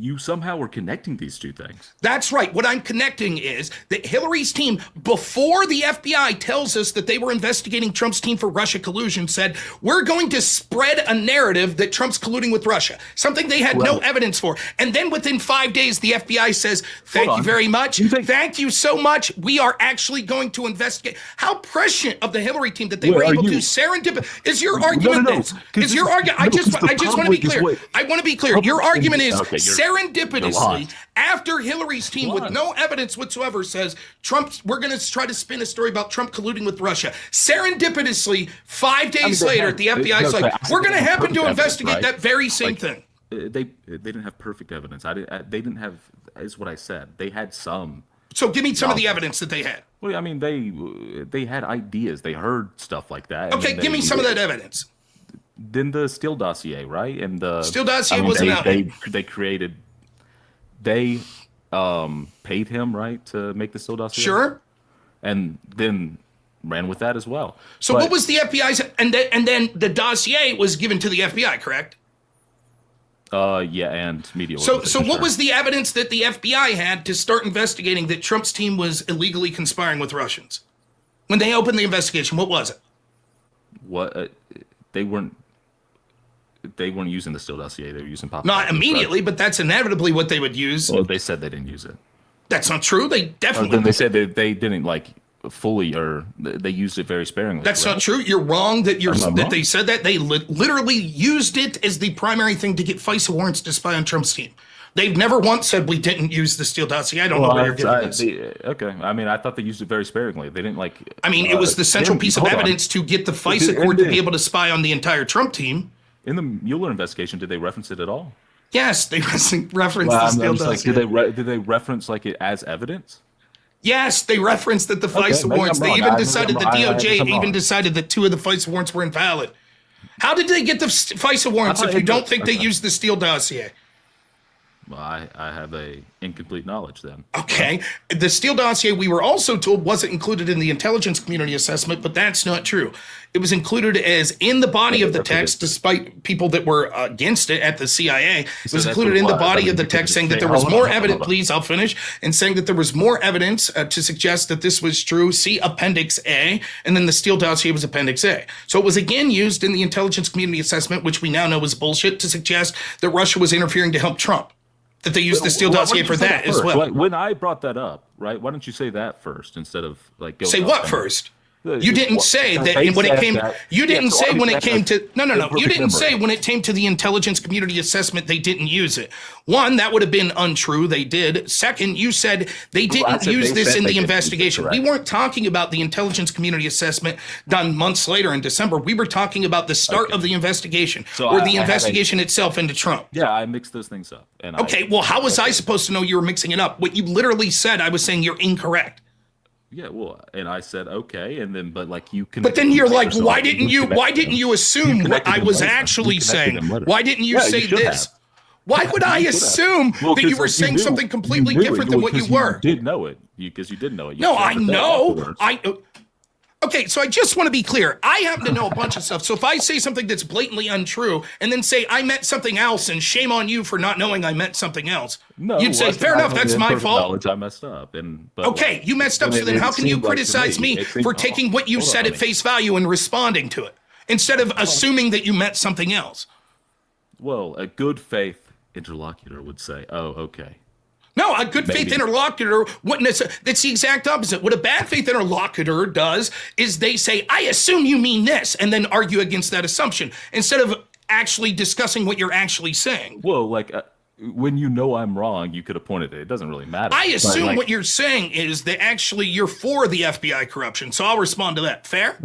You somehow are connecting these two things. That's right. What I'm connecting is that Hillary's team, before the FBI tells us that they were investigating Trump's team for Russia collusion, said, we're going to spread a narrative that Trump's colluding with Russia, something they had no evidence for. And then within 5 days, the FBI says, thank you very much. Thank you so much. We are actually going to investigate. How prescient of the Hillary team that they were able to serendipity. Is your argument this? Is your argument? I just want to be clear. I want to be clear. Your argument is serendipitously, after Hillary's team with no evidence whatsoever says we're going to try to spin a story about Trump colluding with Russia. Serendipitously, 5 days later, the FBI's like, we're going to happen to investigate that very same thing. They didn't have perfect evidence. They didn't have, is what I said. They had some. So give me some of the evidence that they had. Well, I mean, they had ideas. They heard stuff like that. Okay, give me some of that evidence. Then the Steele dossier, right? And the Steele dossier wasn't out. They created. They paid him, right, to make the Steele dossier. Sure. And then ran with that as well. So what was the FBI's, and then the dossier was given to the FBI, correct? Yeah, and media. So what was the evidence that the FBI had to start investigating that Trump's team was illegally conspiring with Russians? When they opened the investigation, what was it? What they weren't using the Steele dossier. They were using pop. Not immediately, but that's inevitably what they would use. Well, they said they didn't use it. That's not true. They definitely. Then they said they didn't like fully, or they used it very sparingly. That's right? not true. You're wrong that wrong? they said that. They literally used it as the primary thing to get FISA warrants to spy on Trump's team. They've never once said we didn't use the Steele dossier. I don't know where you're getting this. Okay, I mean, I thought they used it very sparingly. They didn't like. I mean, it was the central piece of evidence to get the FISA court to be able to spy on the entire Trump team. In the Mueller investigation, did they reference it at all? Yes, they referenced the Steele dossier. Did they reference like it as evidence? Yes, they referenced that the FISA maybe warrants. I'm They wrong. even Maybe decided I'm the wrong. I DOJ guess I'm even wrong. decided that 2 of the FISA warrants were invalid. How did they get the FISA warrants if you don't think they used the Steele dossier? Well, I have a incomplete knowledge then. Okay. The Steele dossier, we were also told, wasn't included in the intelligence community assessment, but that's not true. It was included as in the body of the text, despite people that were against it at the CIA. It was included in the body of the text saying that there was more evidence. Please, I'll finish. And saying that there was more evidence to suggest that this was true. See Appendix A. And then the Steele dossier was Appendix A. So it was again used in the intelligence community assessment, which we now know is bullshit, to suggest that Russia was interfering to help Trump. That they used the Steele dossier for that as well. When I brought that up, right? Why don't you say that first instead of like say what first? You didn't say that when it came. You didn't say when it came to. No. You didn't say when it came to the intelligence community assessment they didn't use it. One, that would have been untrue. They did. Second, you said they didn't use this in the investigation. We weren't talking about the intelligence community assessment done months later in December. We were talking about the start of the investigation or the investigation itself into Trump. Yeah, I mixed those things up. Okay, well, how was I supposed to know you were mixing it up? What you literally said, I was saying you're incorrect. Yeah, well, and I said okay, and then but like you can. But then you're like, why didn't you assume what I was actually saying? Why didn't you say this? Why would I assume that you were saying something completely different than what you were? You did know it because you did know it. No, I know. Okay, so I just want to be clear. I happen to know a bunch of stuff. So if I say something that's blatantly untrue and then say I meant something else and shame on you for not knowing I meant something else, you'd say, fair enough, that's my fault. I messed up. Okay, you messed up, so then how can you criticize me for taking what you said at face value and responding to it instead of assuming that you meant something else? Well, a good faith interlocutor would say, oh, okay. No, a good faith interlocutor wouldn't. That's the exact opposite. What a bad faith interlocutor does is they say, I assume you mean this, and then argue against that assumption instead of actually discussing what you're actually saying. Well, like when you know I'm wrong, you could have pointed it. It doesn't really matter. I assume what you're saying is that actually you're for the FBI corruption, so I'll respond to that. Fair?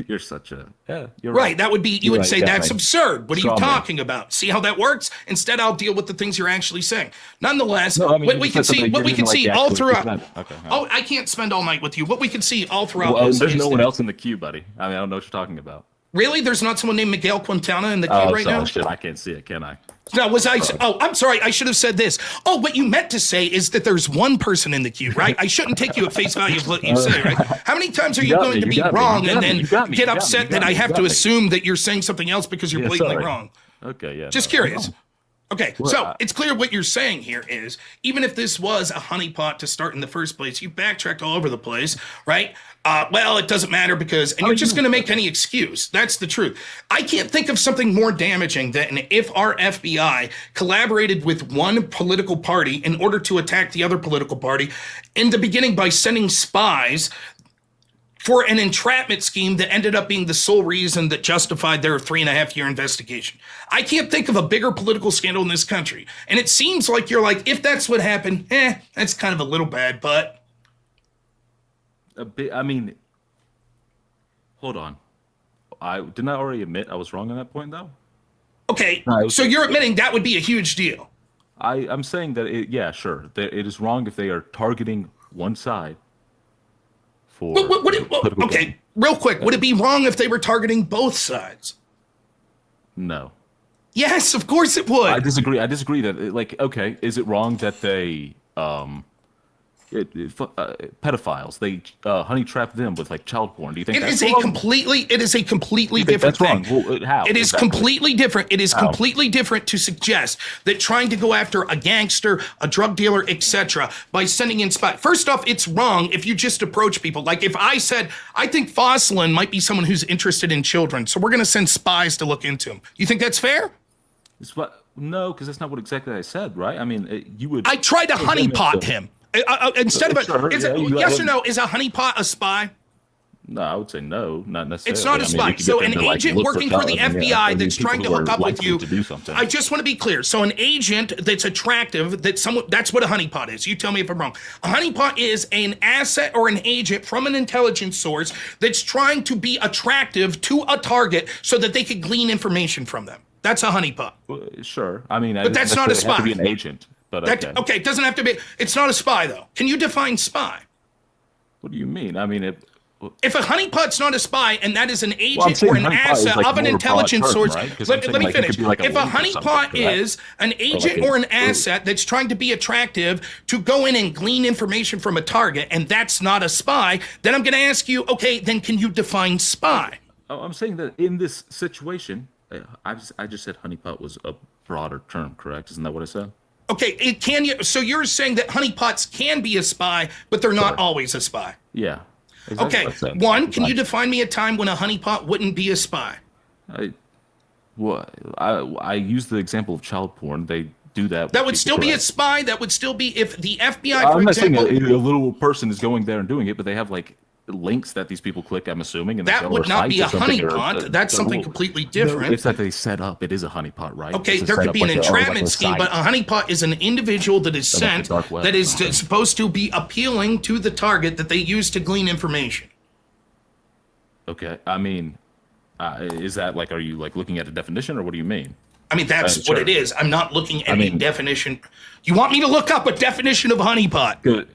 You're such a you're right. That would be you would say that's absurd. What are you talking about? See how that works? Instead, I'll deal with the things you're actually saying. Nonetheless, what we can see all throughout. Oh, I can't spend all night with you. What we can see all throughout. Well, there's no one else in the queue, buddy. I mean, I don't know what you're talking about. Really? There's not someone named Miguel Quintana in the queue right now? Shit, I can't see it, can I? No, was I? Oh, I'm sorry. I should have said this. Oh, what you meant to say is that there's one person in the queue, right? I shouldn't take you at face value of what you say, right? How many times are you going to be wrong and then get upset that I have to assume that you're saying something else because you're blatantly wrong? Okay, yeah. Just curious. Okay, so it's clear what you're saying here is even if this was a honeypot to start in the first place, you backtracked all over the place, right? Well, it doesn't matter because, and you're just going to make any excuse. That's the truth. I can't think of something more damaging than if our FBI collaborated with one political party in order to attack the other political party in the beginning by sending spies for an entrapment scheme that ended up being the sole reason that justified their 3.5-year investigation. I can't think of a bigger political scandal in this country. And it seems like you're like, if that's what happened, that's kind of a little bad, but... A bit, I mean, hold on. Didn't I already admit I was wrong on that point, though? Okay, so you're admitting that would be a huge deal. I'm saying that, yeah, sure. That it is wrong if they are targeting one side. Okay, real quick, would it be wrong if they were targeting both sides? No. Yes, of course it would. I disagree. I disagree that, okay, is it wrong that they, pedophiles, they honey trap them with child porn? Do you think it is a completely different thing? Well, how? It is completely different. It is completely different to suggest that trying to go after a gangster, a drug dealer, etc., by sending in spies. First off, it's wrong if you just approach people. Like if I said, I think Fossilin might be someone who's interested in children, so we're going to send spies to look into him. You think that's fair? No, because that's not what exactly I said, right? I mean, you would. I tried to honeypot him. Instead of yes or no, is a honeypot a spy? No, I would say no, not necessarily. It's not a spy. So an agent working for the FBI that's trying to hook up with you. I just want to be clear. So an agent that's attractive, that's what a honeypot is. You tell me if I'm wrong. A honeypot is an asset or an agent from an intelligence source that's trying to be attractive to a target so that they could glean information from them. That's a honeypot. Well, sure. I mean, but that's not a spy. Have to be an agent. But okay, it doesn't have to be. It's not a spy though. Can you define spy? What do you mean? I mean, If a honeypot's not a spy and that is an I'm agent saying or an honeypot is asset like of an more broad intelligence term, source, right? 'Cause let I'm saying, me like, it could finish. be like a If a link or something, honeypot correct? is an agent or an asset that's trying to be attractive to go in and glean information from a target, and that's not a spy, then I'm going to ask you, okay, then can you define spy? Oh, I'm saying that in this situation, I just said honeypot was a broader term, correct? Isn't that what I said? Okay, it can you? So you're saying that honeypots can be a spy, but they're not always a spy. Yeah. Exactly Okay, what I said. one, can you define me a time when a honeypot wouldn't be a spy? I use the example of child porn. They do that. That with would people, still be a correct? spy. That would still be if the FBI, for I'm not saying example. a little person is going there and doing it, but they have like links that these people click, I'm assuming, and they That go would to not be a sites or something, or, honeypot. That's so- something completely different. It's that they set up. It is a honeypot, right? Okay, It's a there could setup be an like a- or like entrapment a scheme, but a site. honeypot is an individual that is like the sent dark web that or is something. supposed to be appealing to the target that they use to glean information. Okay, I mean, is that like, are you like looking at a definition, or what do you mean? I mean, that's Sure. what it is. I'm not looking at a mean- definition. You want me to look up a definition of honeypot? Good.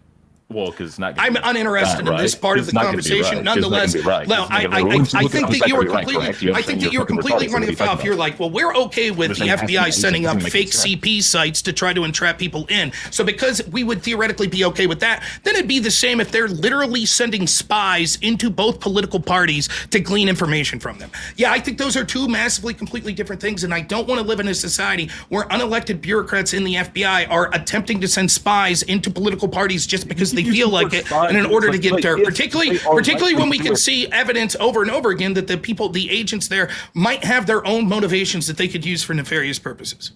Well, because it's not. gonna I'm be uninterested that, in this right? part of 'Cause the it's not gonna be conversation. right. 'Cause it's not Nonetheless, gonna be right. no, 'Cause it's not gonna be I right. Once you think look at that it, you were it's not gonna be right, completely, correct? I think that You're you're fucking completely retarded, running so what are you afoul. talking You're about? like, well, we're okay with You're the saying it has to FBI be setting up doesn't make fake any sense. CP sites to try to entrap people in. So because we would theoretically be okay with that, then it'd be the same if they're literally sending spies into both political parties to glean information from them. Yeah, I think those are two massively, completely different things, and I don't want to live in a society where unelected bureaucrats in the FBI are attempting to send spies into political parties just because they use feel the like word it, spy, and in order to like, get like, dirt. if Particularly they are when we likely can to see evidence over and over again that the people, the agents there, might have their own motivations that they could use for nefarious purposes.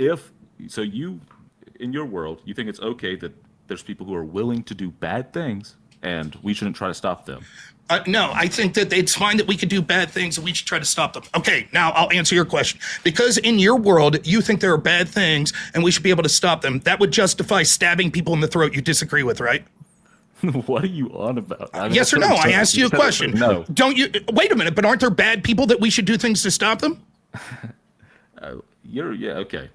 If so, you in your world, you think it's okay that there's people who are willing to do bad things, and we shouldn't try to stop them. No, I think that it's fine that we could do bad things and we should try to stop them. Okay, now I'll answer your question. Because in your world, you think there are bad things and we should be able to stop them. That would justify stabbing people in the throat you disagree with, right? What are you on about? I mean, Yes or no? I asked you a question. No. Don't you? Wait a minute, but aren't there bad people that we should do things to stop them? Yeah, okay.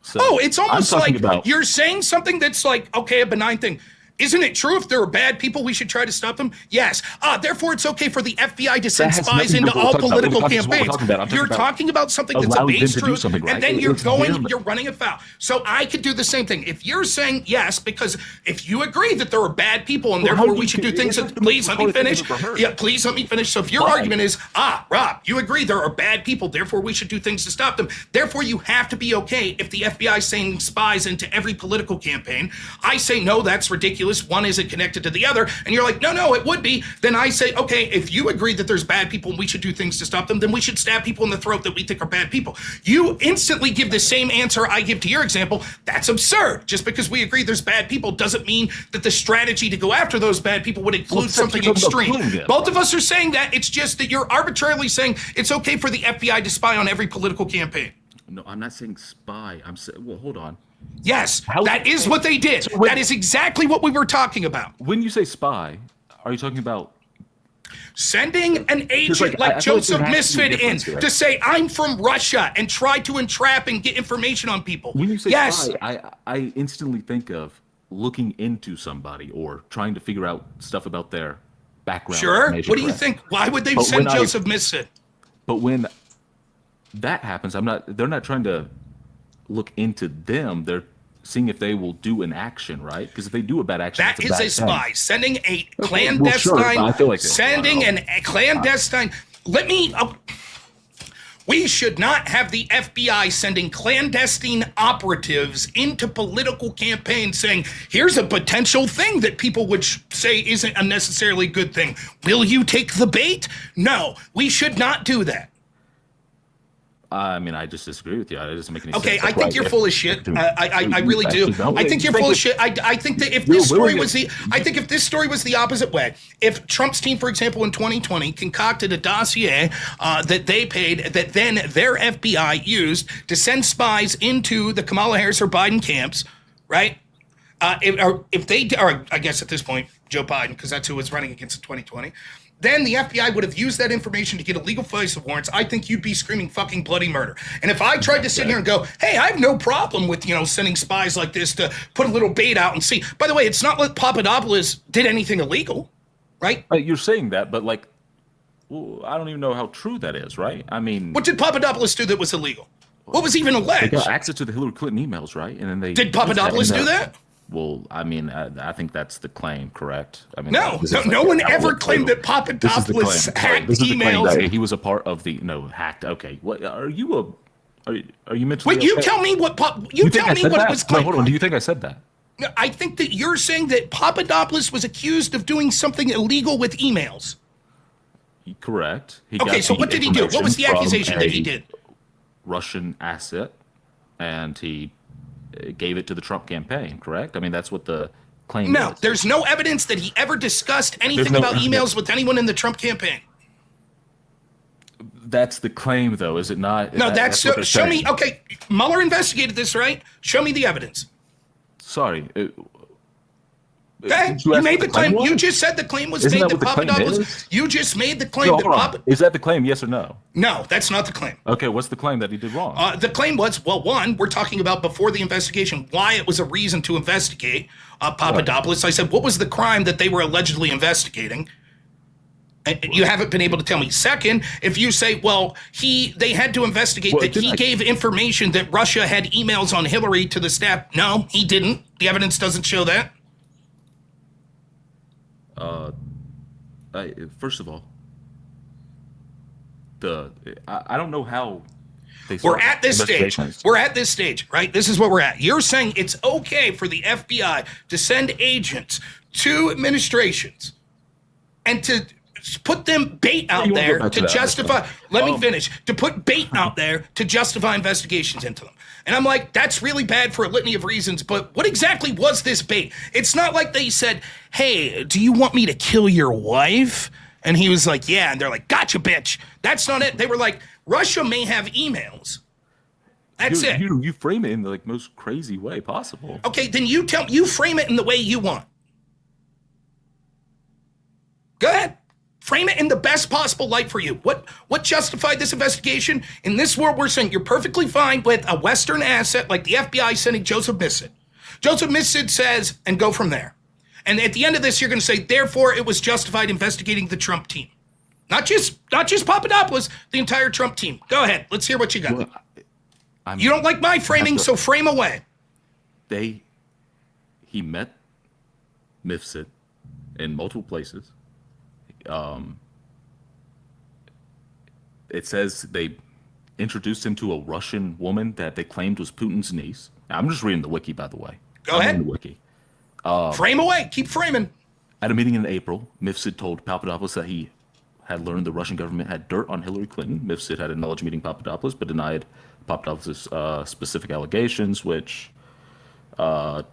So Oh, it's almost I'm like talking about, you're saying something that's like, okay, a benign thing. Isn't it true if there are bad people, we should try to stop them? Yes. Therefore, it's okay for the FBI to send That has spies nothing to into do with all what we're talking political about. This is what we're campaigns. talking about. I'm You're talking about talking about something that's a allowing them base to do truth, something, right? and then It's them. you're running afoul. So I could do the same thing. If you're saying yes, because if you agree that there are bad people and Well, how therefore do we you- should do it's things, not the please most let me important thing finish. I've ever heard. Yeah, please let me finish. So if your Why? argument is, Rob, you agree there are bad people, therefore we should do things to stop them. Therefore, you have to be okay if the FBI sending spies into every political campaign. I say, no, that's ridiculous. One isn't connected to the other. And you're like, no, it would be. Then I say, okay, if you agree that there's bad people and we should do things to stop them, then we should stab people in the throat that we think are bad people. You instantly give the same answer I give to your example. That's absurd. Just because we agree there's bad people doesn't mean that the strategy to go after those bad people would include it's actually something talking about extreme. killing them. Both of us are saying that. It's just that you're arbitrarily saying it's okay for the FBI to spy on every political campaign. No, I'm not saying spy. I'm saying, well, hold on. Yes, How- that is what they did. So when- That is exactly what we were talking about. When you say spy, are you talking about? Sending an agent like, like I feel like Joseph there has to be a Misfit in difference here. to say, I'm from Russia and try to entrap and get information on people. When you say yes. spy, I instantly think of looking into somebody or trying to figure out stuff about their background. Sure. information, What do you correct? think? Why would they But send when Joseph Misfit? But when that happens, they're not trying to look into them. They're seeing if they will do an action, right? Because if they do a bad action, That that's is a bad spy. thing. Sending a well, clandestine, sure, but I feel like it's- sending wow. a clandestine. We should not have the FBI sending clandestine operatives into political campaigns saying, here's a potential thing that people would say isn't a necessarily good thing. Will you take the bait? No, we should not do that. I mean, I just disagree with you. It doesn't make any Okay, sense. I That's think why you're full of shit. I really do. actually don't. I think you're full of shit. I think that if this story was if this story was the opposite way, if Trump's team, for example, in 2020 concocted a dossier that they paid, that then their FBI used to send spies into the Kamala Harris or Biden camps, right? If they, or I guess at this point, Joe Biden, because that's who was running against in 2020. Then the FBI would have used that information to get illegal FISA warrants. I think you'd be screaming fucking bloody murder. And if I tried to sit here and go, hey, I have no problem with, sending spies like this to put a little bait out and see. By the way, it's not like Papadopoulos did anything illegal. right? You're saying that, but like, well, I don't even know how true that is, right? I mean, What did Papadopoulos do that was illegal? What was even they alleged? got access to the Hillary Clinton emails, right? And then they Did Papadopoulos do that? Well, I mean, I think that's the claim, correct? I mean, No, this is no like one the ever outlet claimed claim. that Papadopoulos This is the claim. hacked This is the claim emails. that he was a part of the hacked. Okay, what are you are you mentally? Wait, you okay? tell me what You think tell I me said what that? it was No, claimed. hold on. Do you think I said that? No, I think that you're saying that Papadopoulos was accused of doing something illegal with emails. Correct. He Okay, got so the what did he do? What was the information accusation from that he a did? Russian asset, and he gave it to the Trump campaign. Correct. I mean, that's what the claim No, is. there's no evidence that he ever discussed anything no about evidence. emails with anyone in the Trump campaign. That's the claim, though, is it not? No, that's what they're show me. saying. Okay, Mueller investigated this, right? Show me the evidence. Sorry. Okay, Did you ask made what the claim. was? You just said the claim was Isn't made that that what the claim Papadopoulos. is? You just made the claim No, that hold on. Papa. Is that the claim? Yes or no? No, that's not the claim. Okay, what's the claim that he did wrong? The claim was, well, one, we're talking about before the investigation, why it was a reason to investigate Papadopoulos. I said, what was the crime that they were allegedly investigating? And you haven't been able to tell me. Second, if you say, well, they had to investigate Well, that he didn't I- gave information that Russia had emails on Hillary to the staff. No, he didn't. The evidence doesn't show that. First of all, I don't know how they We're start at this stage. investigations. We're at this stage, right? This is what we're at. You're saying it's okay for the FBI to send agents to administrations and to put them bait out you wanna there go back to to that, justify. Let me Um, finish. To put bait out there to justify investigations into them. And I'm like, that's really bad for a litany of reasons. But what exactly was this bait? It's not like they said, hey, do you want me to kill your wife? And he was like, yeah. And they're like, gotcha, bitch. That's not it. They were like, Russia may have emails. That's it. You frame it in the most crazy way possible. Okay, then you frame it in the way you want. Go ahead. Frame it in the best possible light for you. What justified this investigation? In this world, we're saying you're perfectly fine with a Western asset like the FBI sending Joseph Missid. Joseph Missid says, and go from there. And at the end of this, you're going to say, therefore, it was justified investigating the Trump team. Not just Papadopoulos, the entire Trump team. Go ahead. Let's hear what you got. Well, I mean, You don't like my framing, to- so frame away. He met Mifsud in multiple places. It says they introduced him to a Russian woman that they claimed was Putin's niece. I'm just reading the wiki, by the way. Go I'm ahead. reading the wiki. Frame away. Keep framing. At a meeting in April, Mifsud told Papadopoulos that he had learned the Russian government had dirt on Hillary Clinton. Mifsud had acknowledged meeting Papadopoulos, but denied Papadopoulos' specific allegations, which, the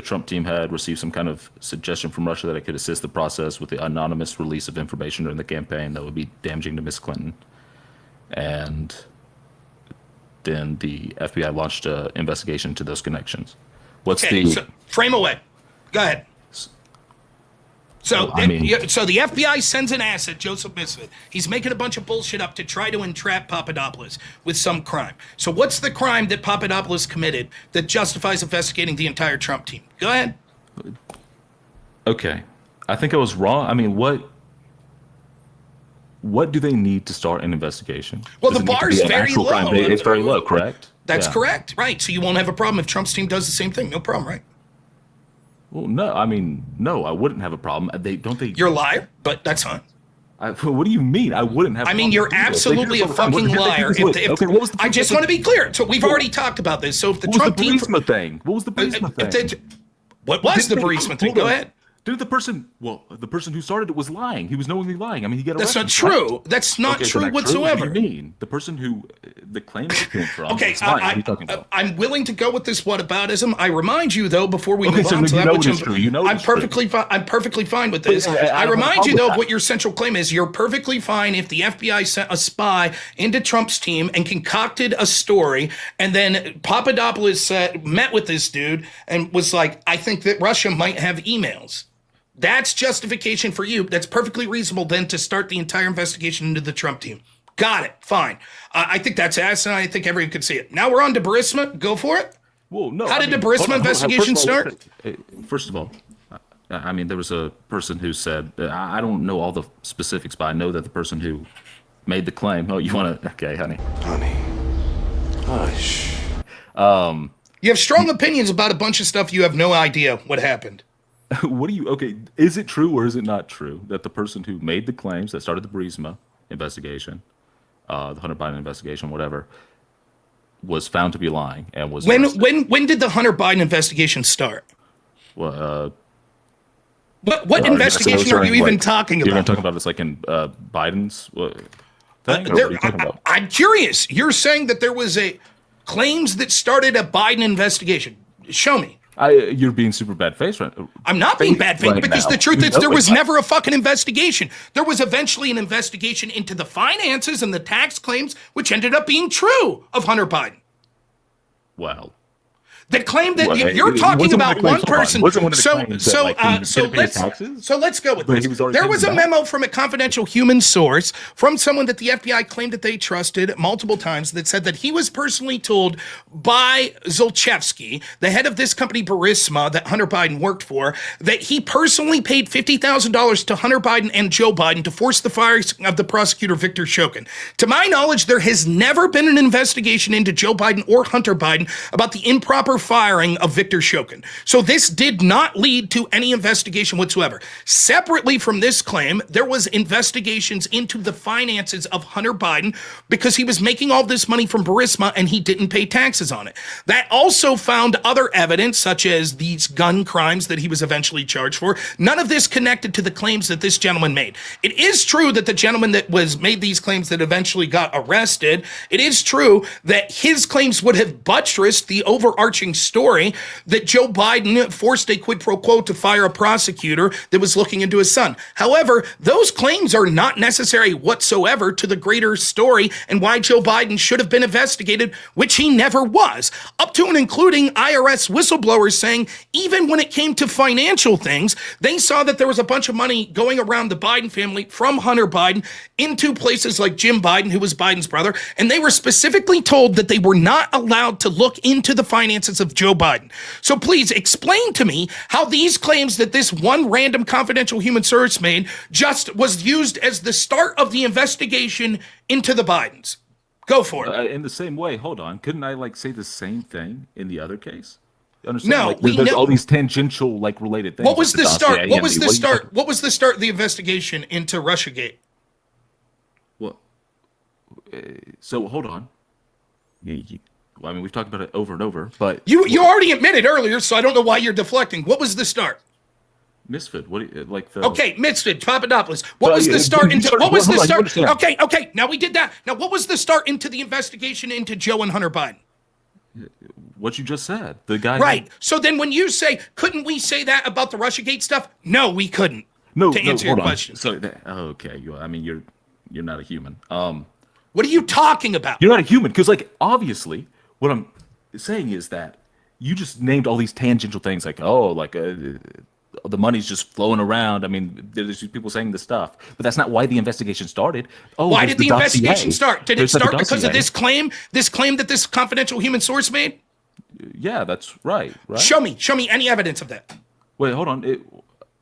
Trump team had received some kind of suggestion from Russia that it could assist the process with the anonymous release of information during the campaign that would be damaging to Miss Clinton. And then the FBI launched an investigation into those connections. Okay, so frame away. Go ahead. So, I mean- so the FBI sends an asset, Joseph Misfit. He's making a bunch of bullshit up to try to entrap Papadopoulos with some crime. So what's the crime that Papadopoulos committed that justifies investigating the entire Trump team? Go ahead. Okay. I think I was wrong. I mean, what do they need to start an investigation? Well, Does the it need to bar's be an very actual crime? low. It's very low, correct? That's Yeah. correct, right? So you won't have a problem if Trump's team does the same thing. No problem, right? Well, no. I mean, no, I wouldn't have a problem. They. You're a liar, but that's fine. What do you mean? I wouldn't have. I mean, you're absolutely a fucking liar. Okay, what was the I just want to be clear. So we've already talked about this. So if the What was Trump the team, Barisma thing? What was the Barisma thing? what was the Barisma thing? Hold Go on. ahead. Didn't the person who started it was lying? He was knowingly lying. I mean, he got That's arrested. not right? true. That's not Okay, so true not whatsoever. What do you mean? The person who the claim that it came from. Okay, was lying. What are you talking about? I'm willing to go with this whataboutism. I remind you, though, before we Okay, move so on then to you that, know which it is true. You know I'm it's true. perfectly fine. I'm perfectly fine with this. I I don't have a remind problem you, though, with of that. what your central claim is. You're perfectly fine if the FBI sent a spy into Trump's team and concocted a story, and then Papadopoulos met with this dude and was like, "I think that Russia might have emails." That's justification for you. That's perfectly reasonable then to start the entire investigation into the Trump team. Got it. Fine. I think that's asinine. I think everyone could see it. Now we're on to Barisma. Go for it. Well, no. How I did mean, the Barisma hold on. investigation First of all, start? First of all, I mean, there was a person who said, I don't know all the specifics, but I know that the person who made the claim. Oh, you want to? Okay, honey. Honey. Hush. You have strong opinions about a bunch of stuff. You have no idea what happened. What do you? Okay, is it true or is it not true that the person who made the claims that started the Barisma investigation, the Hunter Biden investigation, whatever, was found to be lying and was arrested? When did the Hunter Biden investigation start? Well, What investigation are you even talking You're about? talking about this like in Biden's thing? Or what are you talking about? I'm curious. You're saying that there was claims that started a Biden investigation. Show me. You're being super bad face right. I'm not being bad faith right because now. the truth You is know there it's was not. never a fucking investigation. There was eventually an investigation into the finances and the tax claims, which ended up being true of Hunter Biden. Well, The claim that Well, you're it talking wasn't about one one of the claims, person. hold on. Wasn't one of the claims that, like, he didn't pay his taxes? So let's go with But this. he was already There was a paying them memo from a confidential human source from someone that the FBI claimed that they trusted multiple times that said that he was personally told by Zolchevsky, the head of this company Barisma that Hunter Biden worked for, that he personally paid $50,000 to Hunter Biden and Joe Biden to force the firing of the prosecutor Victor Shokin. To my knowledge, there has never been an investigation into Joe Biden or Hunter Biden about the improper firing of Victor Shokin. So this did not lead to any investigation whatsoever. Separately from this claim, there was investigations into the finances of Hunter Biden because he was making all this money from Barisma and he didn't pay taxes on it. That also found other evidence, such as these gun crimes that he was eventually charged for. None of this connected to the claims that this gentleman made. It is true that the gentleman that was made these claims that eventually got arrested, it is true that his claims would have buttressed the overarching story that Joe Biden forced a quid pro quo to fire a prosecutor that was looking into his son. However, those claims are not necessary whatsoever to the greater story and why Joe Biden should have been investigated, which he never was, up to and including IRS whistleblowers saying even when it came to financial things, they saw that there was a bunch of money going around the Biden family from Hunter Biden into places like Jim Biden, who was Biden's brother, and they were specifically told that they were not allowed to look into the finances of Joe Biden. So please explain to me how these claims that this one random confidential human source made just was used as the start of the investigation into the Bidens. Go for it. in the same way, hold on. Couldn't I like say the same thing in the other case? You understand? No, like, we there's know- all these tangential like related things. What was like the start? dossier, What was EMD. the What are you start? talking- What was the start of the investigation into Russiagate? Well, so hold on. Well, I mean, we've talked about it over and over, but You already admitted earlier, so I don't know why you're deflecting. What was the start? Misfit. What do you, like the? Okay, Misfit, Papadopoulos. What Well, was yeah, the start you into? started- What was hold the on, you start? understand. Okay. Now we did that. Now what was the start into the investigation into Joe and Hunter Biden? What you just said. The guy. Right. So then when you say, couldn't we say that about the Russiagate stuff? No, we couldn't. No. To answer your hold on. question. So okay. I mean, you're not a human. What are you talking about? You're not a human because, like, obviously, what I'm saying is that you just named all these tangential things, like, oh, like the money's just flowing around. I mean, there's just people saying this stuff, but that's not why the investigation started. Oh, Why there's did the dossier. investigation start? Did it There's, like, a start because of dossier. this claim? This claim that this confidential human source made? Yeah, that's right. Right. Show me any evidence of that. Wait, hold on.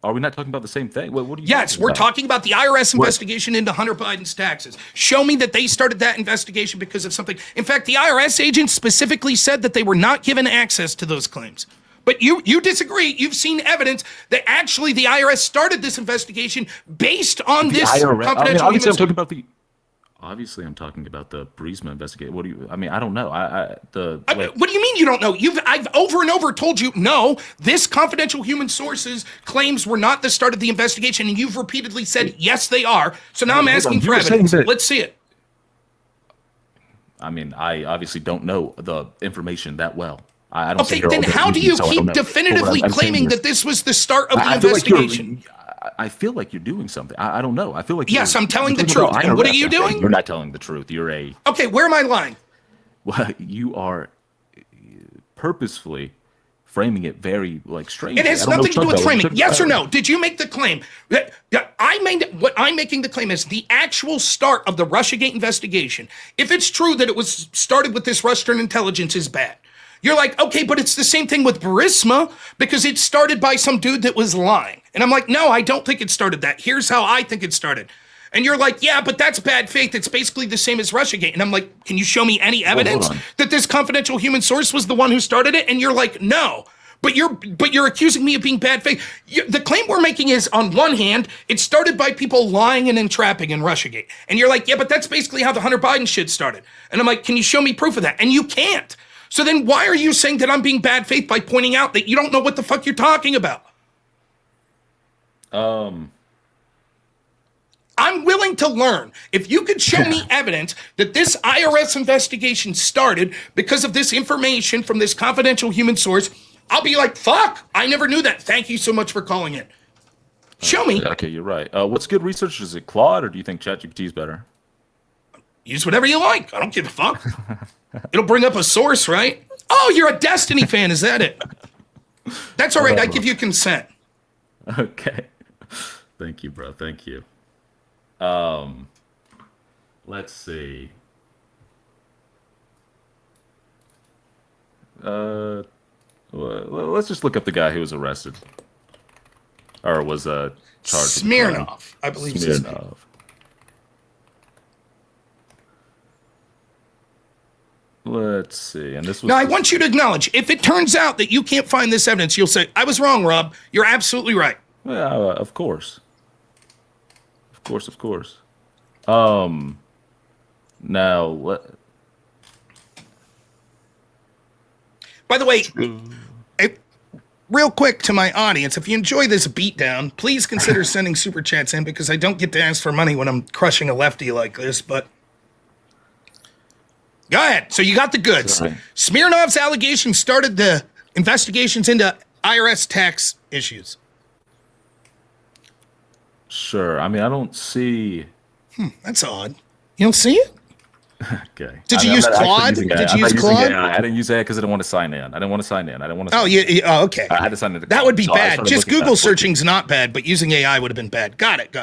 Are we not talking about the same thing? What are you? Yes, talking we're about? talking about the IRS investigation into Hunter Biden's taxes. Show me that they started that investigation because of something. In fact, the IRS agents specifically said that they were not given access to those claims. But you disagree. You've seen evidence that actually the IRS started this investigation based on The this IRS. I mean, confidential obviously, I'm human talking about the. Obviously, I'm talking about the Barisma investigation. What do you? I mean, I don't know. Like, what do you mean you don't know? I've over and over told you, no, this confidential human sources claims were not the start of the investigation, and you've repeatedly said, yes, they are. So now I'm hold asking on. for You were saying evidence. that- Let's see it. I mean, I obviously don't know the information that well. I don't. sit Okay, here then all day how do reading, you so I don't keep know. But what definitively I'm saying claiming is- that this was the start of the I feel like investigation? I feel like you're doing something. I don't know. I feel like Yes, I'm telling the you're talking truth. about And what are IRS. you Okay, doing? You're not telling the truth. You're a. Okay, where am I lying? Well, you are purposefully framing it very like strange. It has nothing to do with framing. Yes or no? Did you make the claim? What I'm making the claim is the actual start of the Russiagate investigation. If it's true that it was started with this Russian intelligence is bad. You're like, okay, but it's the same thing with Barisma because it started by some dude that was lying. And I'm like, no, I don't think it started that. Here's how I think it started. And you're like, yeah, but that's bad faith. It's basically the same as Russiagate. And I'm like, can you show me any evidence that this confidential human source was the one who started it? And you're like, no. But you're accusing me of being bad faith. The claim we're making is, on one hand, it started by people lying and entrapping in Russiagate. And you're like, yeah, but that's basically how the Hunter Biden shit started. And I'm like, can you show me proof of that? And you can't. So then why are you saying that I'm being bad faith by pointing out that you don't know what the fuck you're talking about? I'm willing to learn. If you could show me evidence that this IRS investigation started because of this information from this confidential human source, I'll be like, fuck, I never knew that. Thank you so much for calling it. Show me. Okay, you're right. What's good research? Is it Claude, or do you think ChatGPT is better? Use whatever you like. I don't give a fuck. It'll bring up a source, right? Oh, you're a Destiny fan. Is that it? That's all right. I give you consent. Okay. Thank you, bro. Thank you. Let's see. Let's just look up the guy who was arrested, or was charged. Smirnov, I believe. Smirnov. Let's see. And this was. Now, I want you to acknowledge, if it turns out that you can't find this evidence, you'll say, I was wrong, Rob. You're absolutely right. Yeah, of course. Of course. Now, by the way, real quick to my audience, if you enjoy this beatdown, please consider sending super chats in, because I don't get to ask for money when I'm crushing a lefty like this, but go ahead. So you got the goods. Sorry. Smirnov's allegation started the investigations into IRS tax issues. Sure. I mean, I don't see. That's odd. You don't see it? Okay. Did you use Claude? Did you use Claude? I didn't use AI because I didn't want to sign in. Oh, yeah. Oh, okay. I had to sign in. That would be So I bad. started Just looking Google back. searching's not bad, but using AI would have been bad. Got it.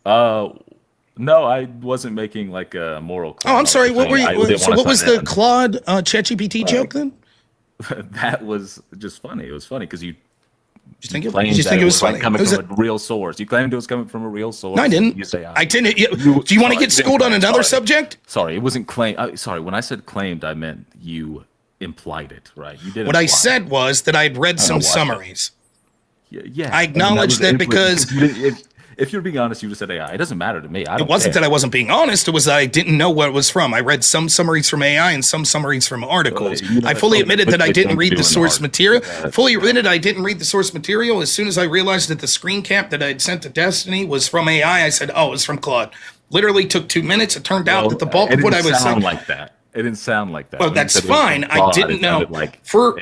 No, I wasn't making like a moral claim. Oh, I'm sorry. What were you? So what was the in. Claude ChatGPT joke then? That was just funny. It was funny because you You think claimed it was funny? like coming Was from a real source. You claimed it was coming from a real source. No, I didn't. You say I didn't. Do you want to get schooled on another subject? Sorry, it wasn't claim. Sorry, when I said claimed, I meant you implied it, right? You did. What I said was that I'd read some summaries. Yeah. I acknowledge that because if you're being honest, you would have said AI. It doesn't matter to me. it wasn't that I wasn't being honest. It was that I didn't know what it was from. I read some summaries from AI and some summaries from articles. I fully admitted that I didn't read the source material. Fully admitted I didn't read the source material. As soon as I realized that the screen cap that I had sent to Destiny was from AI, I said, "Oh, it's from Claude." Literally took 2 minutes. It turned out that the bulk of what I was saying. like that. It didn't sound like that. Well, that's fine. I didn't know. For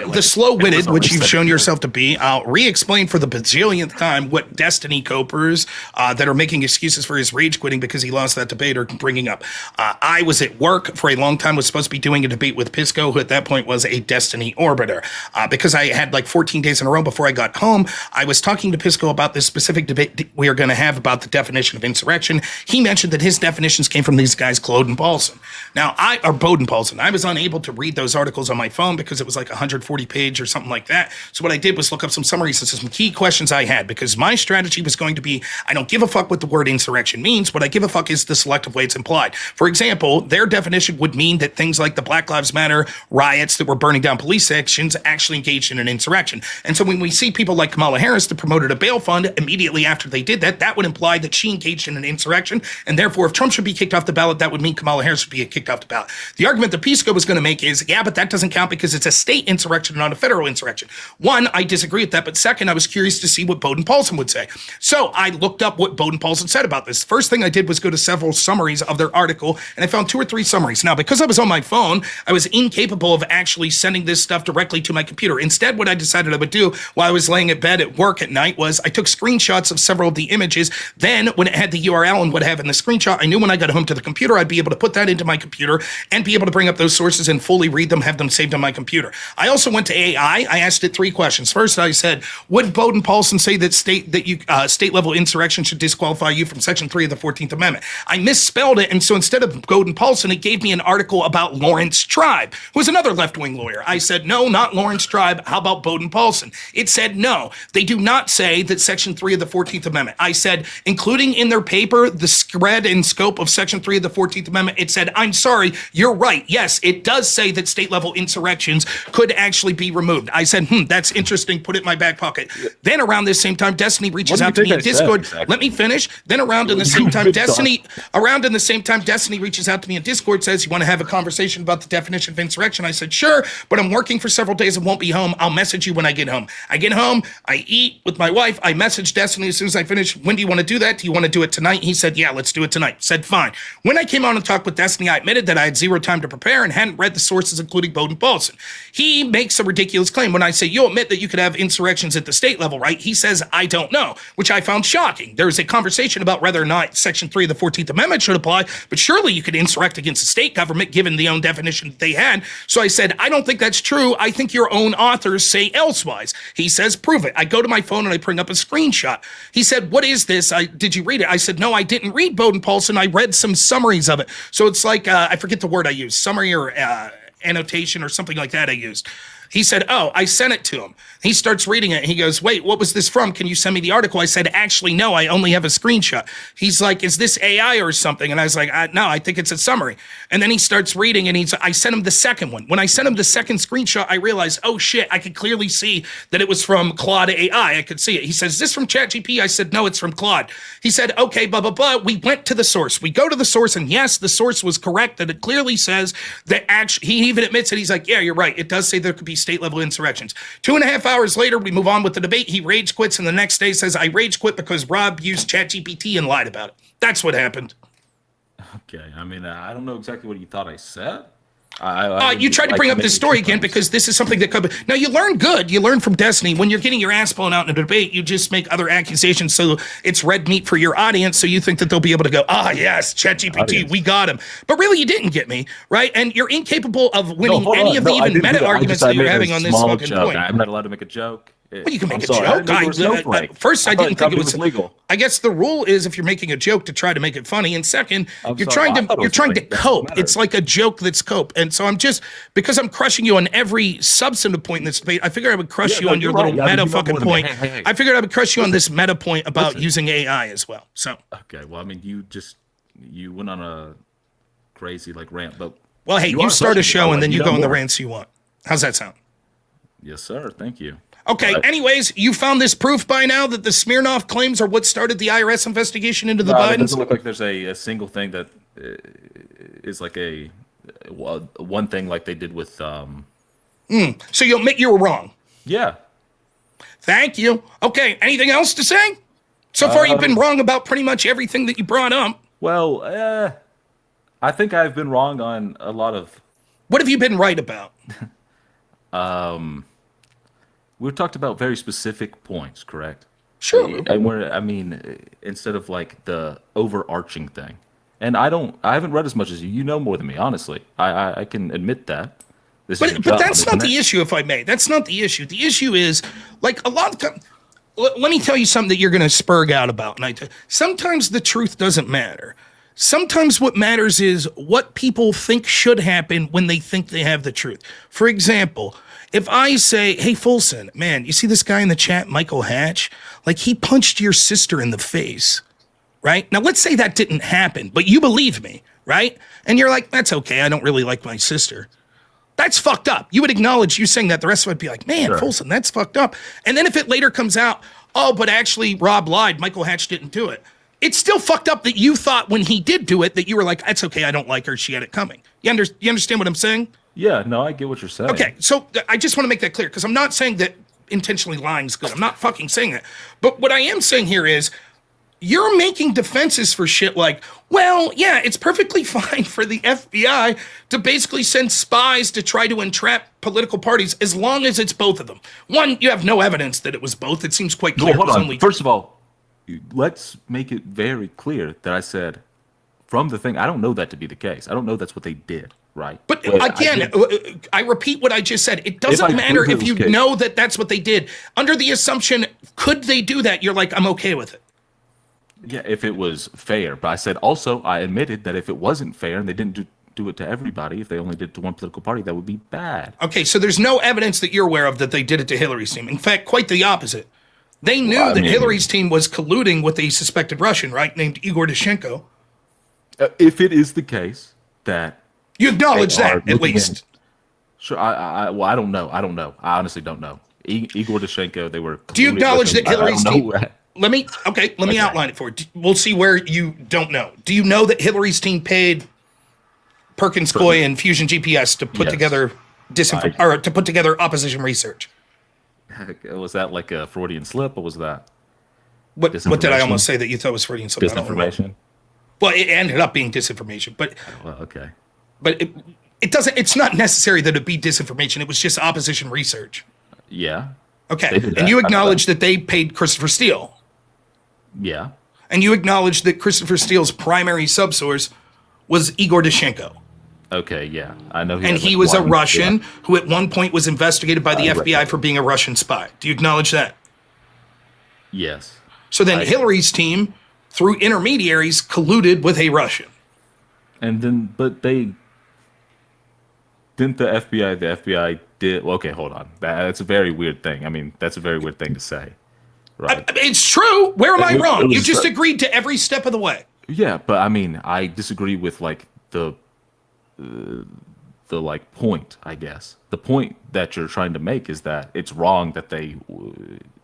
the slow-witted, which you've shown yourself to be, I'll re-explain for the bajillionth time what Destiny copers that are making excuses for his rage quitting because he lost that debate are bringing up. I was at work for a long time, was supposed to be doing a debate with Pisco, who at that point was a Destiny orbiter. Because I had like 14 days in a row before I got home, I was talking to Pisco about this specific debate we are going to have about the definition of insurrection. He mentioned that his definitions came from these guys, Claude and Paulson. Now, Bowden Paulson. I was unable to read those articles on my phone because it was like 140 page or something like that. So what I did was look up some summaries and some key questions I had, because my strategy was going to be, I don't give a fuck what the word insurrection means. What I give a fuck is the selective way it's implied. For example, their definition would mean that things like the Black Lives Matter riots that were burning down police sections actually engaged in an insurrection. And so when we see people like Kamala Harris that promoted a bail fund immediately after they did that, that would imply that she engaged in an insurrection. And therefore, if Trump should be kicked off the ballot, that would mean Kamala Harris should be kicked off the ballot. The argument that Pisco was going to make is, yeah, but that doesn't count because it's a state insurrection, not a federal insurrection. One, I disagree with that. But second, I was curious to see what Bowden Paulson would say. So I looked up what Bowden Paulson said about this. First thing I did was go to several summaries of their article, and I found 2 or 3 summaries. Now, because I was on my phone, I was incapable of actually sending this stuff directly to my computer. Instead, what I decided I would do while I was laying in bed at work at night was I took screenshots of several of the images. Then when it had the URL and what have in the screenshot, I knew when I got home to the computer, I'd be able to put that into my computer and be able to bring up those sources and fully read them, have them saved on my computer. I also went to AI. I asked it 3 questions. First, I said, would Bowden Paulson say that state level insurrection should disqualify you from Section 3 of the 14th Amendment? I misspelled it, and so instead of Bowden Paulson, it gave me an article about Lawrence Tribe, who is another left-wing lawyer. I said, no, not Lawrence Tribe. How about Bowden Paulson? It said, no, they do not say that Section 3 of the 14th Amendment. I said, including in their paper, the spread and scope of Section 3 of the 14th Amendment, it said, I'm sorry, you're right. Yes, it does say that state-level insurrections could actually be removed. I said, that's interesting. Put it in my back pocket. Then around this same time, Destiny reaches out to me in Discord. Exactly. Let me finish. Then around in the same time, Destiny reaches out to me in Discord, says, you want to have a conversation about the definition of insurrection? I said, sure, but I'm working for several days and won't be home. I'll message you when I get home. I get home, I eat with my wife. I message Destiny as soon as I finish. When do you want to do that? Do you want to do it tonight? He said, yeah, let's do it tonight. Said, fine. When I came on and talked with Destiny, I admitted that I had 0 time to prepare and hadn't read the sources, including Bowden Paulson. He makes a ridiculous claim when I say, you'll admit that you could have insurrections at the state level, right? He says, I don't know, which I found shocking. There was a conversation about whether or not Section 3 of the 14th Amendment should apply, but surely you could insurrect against the state government given the own definition that they had. So I said, I don't think that's true. I think your own authors say elsewise. He says, prove it. I go to my phone and I bring up a screenshot. He said, what is this? Did you read it? I said, no, I didn't read Bowden Paulson. I read some summaries of it. So it's like, I forget the word I used, summary or annotation or something like that I used. He said, oh, I sent it to him. He starts reading it. He goes, wait, what was this from? Can you send me the article? I said, actually, no, I only have a screenshot. He's like, is this AI or something? And I was like, no, I think it's a summary. And then he starts reading and I sent him the second one. When I sent him the second screenshot, I realized, oh shit, I could clearly see that it was from Claude AI. I could see it. He says, is this from ChatGPT? I said, no, it's from Claude. He said, okay, blah, blah, blah. We went to the source. We go to the source and yes, the source was correct. That it clearly says that actually, he even admits it. He's like, yeah, you're right. It does say there could be state level insurrections. 2.5 hours later, we move on with the debate. He rage quits, and the next day says, I rage quit because Rob used ChatGPT and lied about it. That's what happened. Okay, I mean, I don't know exactly what you thought I said. You tried to bring up this story again because this is something that could be. Now, you learn good. You learn from Destiny. When you're getting your ass blown out in a debate, you just make other accusations so it's red meat for your audience, so you think that they'll be able to go, yes, ChatGPT, we got him. But really, you didn't get me, right? And you're incapable of winning any of the even meta arguments that you're having on this fucking point. I'm not allowed to make a joke. Well, you can make a joke. First, I didn't think it was legal. I guess the rule is if you're making a joke to try to make it funny, and second, you're trying to cope. It's like a joke that's cope. And so I'm just because I'm crushing you on every substantive point in this debate. I figured I would crush you on your little meta fucking point. I figured I would crush you on this meta point about using AI as well. So okay, well, I mean, you went on a crazy rant, but well, hey, you start a show and then you go on the rants you want. How's that sound? Yes, sir. Thank you. Okay, anyways, you found this proof by now that the Smirnoff claims are what started the IRS investigation into the Bidens? It doesn't look like there's a single thing that is like a one thing like they did with... So you admit you were wrong? Yeah. Thank you. Okay, anything else to say? So far, you've been wrong about pretty much everything that you brought up. Well, I think I've been wrong on a lot of... What have you been right about? We've talked about very specific points, correct? Sure. And instead of the overarching thing. And I haven't read as much as you. You know more than me, honestly. I can admit that. But that's not the issue, if I may. That's not the issue. The issue is, a lot of times, let me tell you something that you're going to spurg out about. Sometimes the truth doesn't matter. Sometimes what matters is what people think should happen when they think they have the truth. For example, if I say, hey, Fulson, man, you see this guy in the chat, Michael Hatch? He punched your sister in the face, right? Now, let's say that didn't happen, but you believe me, right? And you're like, that's okay. I don't really like my sister. That's fucked up. You would acknowledge you saying that. The rest of it would be like, man, sure. Fulson, that's fucked up. And then if it later comes out, oh, but actually Rob lied. Michael Hatch didn't do it. It's still fucked up that you thought when he did do it that you were like, that's okay. I don't like her. She had it coming. You understand what I'm saying? Yeah, no, I get what you're saying. Okay, so I just want to make that clear because I'm not saying that intentionally lying is good. I'm not fucking saying that. But what I am saying here is you're making defenses for shit like, well, yeah, it's perfectly fine for the FBI to basically send spies to try to entrap political parties as long as it's both of them. One, you have no evidence that it was both. It seems quite clear. No, hold on. First of all, let's make it very clear that I said from the thing, I don't know that to be the case. I don't know that's what they did. right? But again, I repeat what I just said. It doesn't matter if you know that that's what they did. Under the assumption, could they do that? You're like, I'm okay with it. Yeah, if it was fair. But I said also, I admitted that if it wasn't fair and they didn't do it to everybody, if they only did it to one political party, that would be bad. Okay, so there's no evidence that you're aware of that they did it to Hillary's team. In fact, quite the opposite. They knew that Hillary's team was colluding with a suspected Russian, right, named Igor Dushenko. If it is the case that you acknowledge that, at least. Sure. Well, I don't know. I honestly don't know. Igor Dushenko, they were. Do you acknowledge that Hillary's team? Let me Okay. outline it for you. We'll see where you don't know. Do you know that Hillary's team paid Perkins Coie and Fusion GPS to put together to put together opposition research? Was that like a Freudian slip, or was that? What did I almost say that you thought was Freudian slip? Disinformation. Well, it ended up being disinformation, but okay. But it doesn't. It's not necessary that it be disinformation. It was just opposition research. Yeah. Okay, and you acknowledge that they paid Christopher Steele. Yeah. And you acknowledge that Christopher Steele's primary subsource was Igor Dushenko. Okay, yeah. I know. He was a Russian who at one point was investigated by the FBI for being a Russian spy. Do you acknowledge that? Yes. So then Hillary's team, through intermediaries, colluded with a Russian. And then, but they didn't the FBI did. Well, okay, hold on. That's a very weird thing. I mean, that's a very weird thing to say. Right. It's true. Where am I wrong? You just agreed to every step of the way. Yeah, but I mean, I disagree with like the like point, I guess. The point that you're trying to make is that it's wrong that they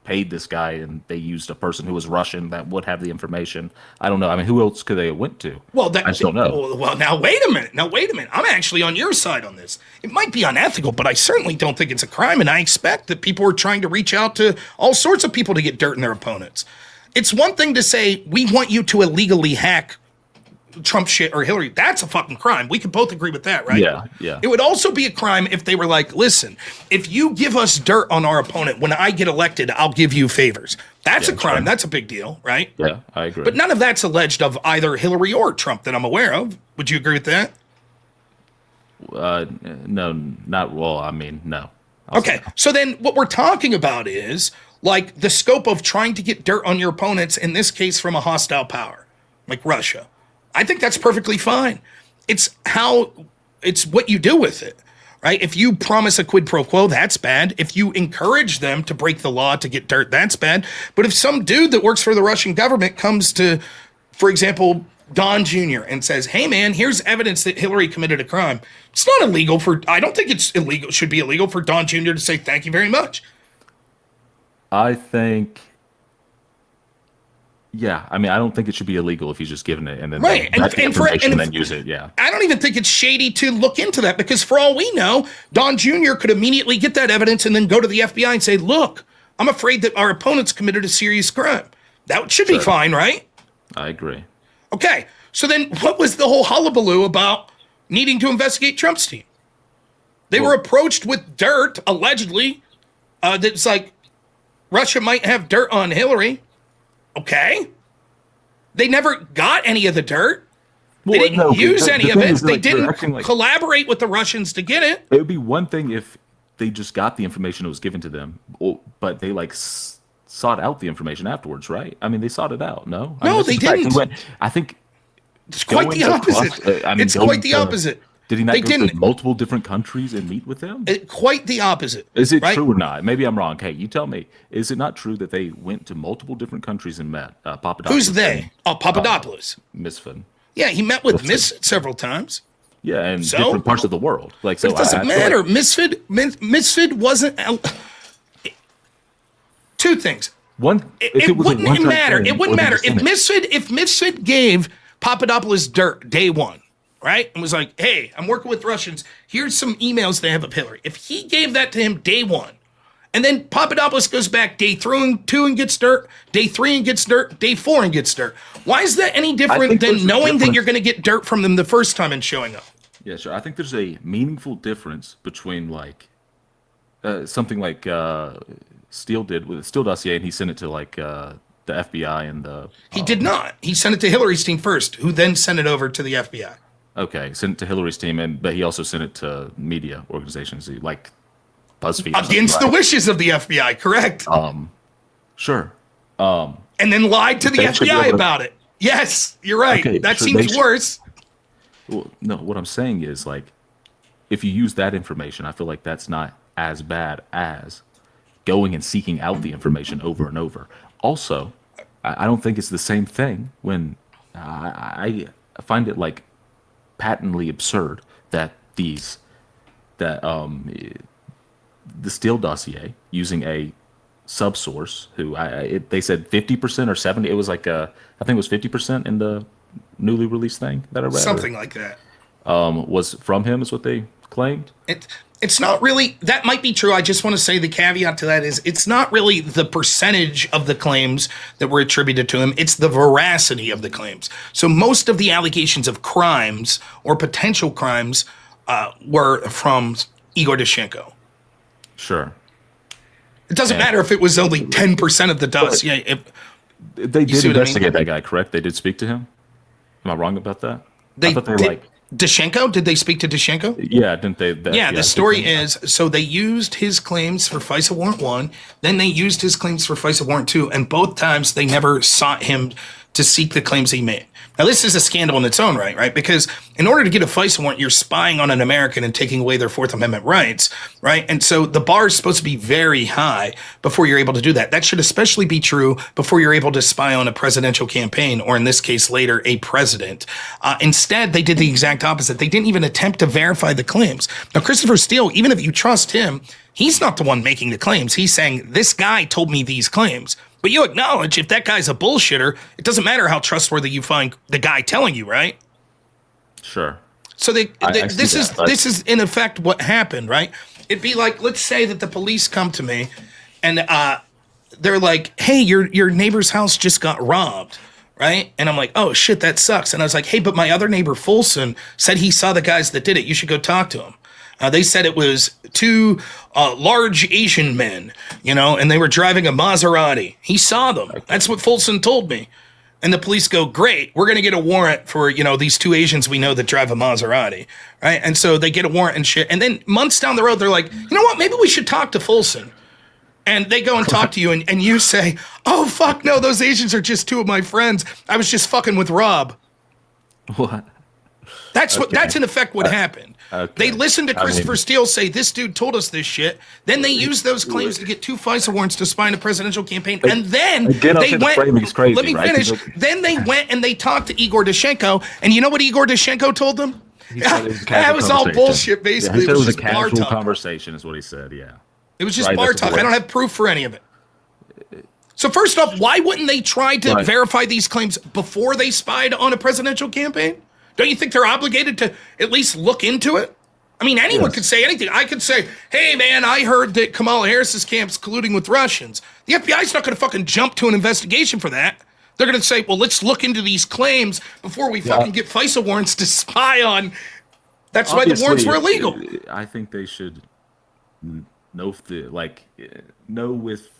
paid this guy and they used a person who was Russian that would have the information. I don't know. I mean, who else could they have went to? Well, I just don't know. Well, now wait a minute. I'm actually on your side on this. It might be unethical, but I certainly don't think it's a crime, and I expect that people are trying to reach out to all sorts of people to get dirt in their opponents. It's one thing to say, we want you to illegally hack Trump shit or Hillary. That's a fucking crime. We can both agree with that, right? Yeah. It would also be a crime if they were like, listen, if you give us dirt on our opponent, when I get elected, I'll give you favors. That's a crime. Sure. That's a big deal, right? Yeah, I agree. But none of that's alleged of either Hillary or Trump that I'm aware of. Would you agree with that? No, not well. I mean, no. Okay, so then what we're talking about is like the scope of trying to get dirt on your opponents, in this case from a hostile power, like Russia. I think that's perfectly fine. It's what you do with it, right? If you promise a quid pro quo, that's bad. If you encourage them to break the law to get dirt, that's bad. But if some dude that works for the Russian government comes to, for example, Don Jr. and says, hey man, here's evidence that Hillary committed a crime. It's not illegal I don't think it's illegal, should be illegal for Don Jr. to say, thank you very much. I think, yeah. I mean, I don't think it should be illegal if he's just given it and then then use it. Yeah. I don't even think it's shady to look into that, because for all we know, Don Jr. could immediately get that evidence and then go to the FBI and say, look, I'm afraid that our opponents committed a serious crime. That should be fine, right? I agree. Okay. So then what was the whole hullabaloo about needing to investigate Trump's team? They were approached with dirt, allegedly, that's like Russia might have dirt on Hillary. Okay. They never got any of the dirt. They didn't use any of it. They didn't collaborate with the Russians to get it. It would be one thing if they just got the information that was given to them, but they like sought out the information afterwards, right? I mean, they sought it out. No, they didn't. I think it's quite the opposite. It's quite the opposite. Did he not go to multiple different countries and meet with them? Quite the opposite. Is it true or not? Maybe I'm wrong. Hey, you tell me. Is it not true that they went to multiple different countries and met Papadopoulos? Who's they? Papadopoulos. Misfit. Yeah, he met with Misfit several times. Yeah, and different parts of the world. Like, so it doesn't matter. Like Misfit wasn't. Two things. It wouldn't matter. It wouldn't matter if Misfit gave Papadopoulos dirt day one, right? And was like, hey, I'm working with Russians. Here's some emails they have of Hillary. If he gave that to him day one, and then Papadopoulos goes back day 2 and gets dirt, day 3 and gets dirt, day 4 and gets dirt. Why is that any different than knowing that you're going to get dirt from them the first time and showing up? Yeah, sure. I think there's a meaningful difference between like something like Steele did with the Steele dossier, and he sent it to like the FBI and the. He did not. He sent it to Hillary's team first, who then sent it over to the FBI. Okay, sent it to Hillary's team, but he also sent it to media organizations like BuzzFeed. Against the wishes of the FBI, correct? Sure. And then lied to the They should be FBI able to- about it. Yes, you're right. Okay, that sure, seems they should- worse. Well, no, what I'm saying is like, if you use that information, I feel like that's not as bad as going and seeking out the information over and over. Also, I don't think it's the same thing when I find it like patently absurd that the Steele dossier using a subsource who they said 50% or 70, it was like I think it was 50% in the newly released thing that I read. Something like that. Was from him is what they claimed. It's not really, that might be true. I just want to say the caveat to that is it's not really the percentage of the claims that were attributed to him. It's the veracity of the claims. So most of the allegations of crimes or potential crimes were from Igor Dashchenko. Sure. It doesn't matter if it was only 10% of the dossier. They did see what I mean? investigate that guy, correct? They did speak to him? Am I wrong about that? They I thought they did. Dashchenko? Did they speak to Dashchenko? yeah, didn't they? Yeah, the story is, so they used his claims for FISA Warrant 1, then they used his claims for FISA Warrant 2, and both times they never sought him to seek the claims he made. Now, this is a scandal in its own right? Because in order to get a FISA warrant, you're spying on an American and taking away their Fourth Amendment rights, right? And so the bar is supposed to be very high before you're able to do that. That should especially be true before you're able to spy on a presidential campaign, or in this case, later, a president. Instead, they did the exact opposite. They didn't even attempt to verify the claims. Now, Christopher Steele, even if you trust him, he's not the one making the claims. He's saying, this guy told me these claims. But you acknowledge if that guy's a bullshitter, it doesn't matter how trustworthy you find the guy telling you, right? Sure. So this is in effect what happened, right? It'd be like, let's say that the police come to me and they're like, hey, your neighbor's house just got robbed, right? And I'm like, oh shit, that sucks. And I was like, hey, but my other neighbor Folsom said he saw the guys that did it. You should go talk to him. They said it was two large Asian men, and they were driving a Maserati. He saw them. That's what Folsom told me. And the police go, great, we're going to get a warrant for, these two Asians we know that drive a Maserati, right? And so they get a warrant and shit. And then months down the road, they're like, you know what, maybe we should talk to Folsom. And they go and talk to you, and you say, oh, fuck no, those Asians are just two of my friends. I was just fucking with Rob. What? That's in effect what happened. Okay. They listened to Christopher Steele say, this dude told us this shit. Then they used those claims to get 2 FISA warrants to spy on a presidential campaign. And then Again, they went, framing's crazy, let me right? finish. Then they went and they talked to Igor Dashchenko. And you know what Igor Dashchenko told them? He said it was a That casual was all conversation. bullshit, basically. Yeah, he said it was a just bar casual talk. conversation, is what he said. Yeah. It was just Right, bar that's the talk. I word. don't have proof for any of it. So first off, why wouldn't they try to Right. verify these claims before they spied on a presidential campaign? Don't you think they're obligated to at least look into it? I mean, anyone could say anything. I could say, hey, man, I heard that Kamala Harris's camp's colluding with Russians. The FBI's not going to fucking jump to an investigation for that. They're going to say, well, let's look into these claims before we fucking get FISA warrants to spy on. That's why the warrants were illegal. I think they should know with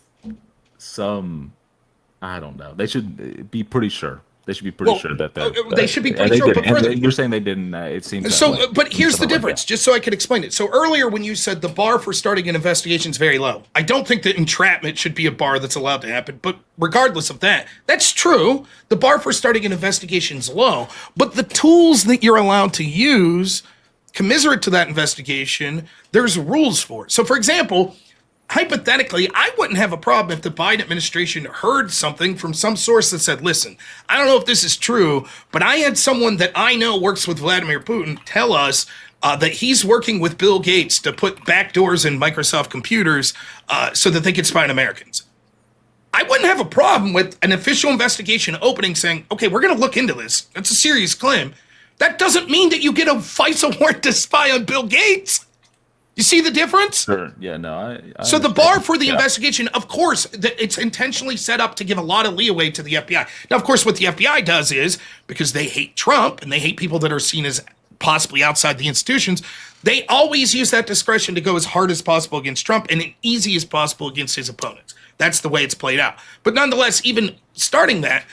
some, I don't know. They should be pretty sure. They should be pretty sure that they should be and pretty they sure. didn't. But And further, you're saying they didn't. It seems that so, way. but here's the Something like difference, that. just so I could explain it. So earlier when you said the bar for starting an investigation is very low, I don't think that entrapment should be a bar that's allowed to happen. But regardless of that, that's true. The bar for starting an investigation is low, but the tools that you're allowed to use commiserate to that investigation, there's rules for it. So for example, hypothetically, I wouldn't have a problem if the Biden administration heard something from some source that said, listen, I don't know if this is true, but I had someone that I know works with Vladimir Putin tell us that he's working with Bill Gates to put backdoors in Microsoft computers so that they could spy on Americans. I wouldn't have a problem with an official investigation opening saying, okay, we're going to look into this. That's a serious claim. That doesn't mean that you get a FISA warrant to spy on Bill Gates. You see the difference? Sure. Yeah. No. I So the understand. bar for the Yeah. investigation, of course, it's intentionally set up to give a lot of leeway to the FBI. Now, of course, what the FBI does is, because they hate Trump and they hate people that are seen as possibly outside the institutions, they always use that discretion to go as hard as possible against Trump and as easy as possible against his opponents. That's the way it's played out. But nonetheless, even starting that,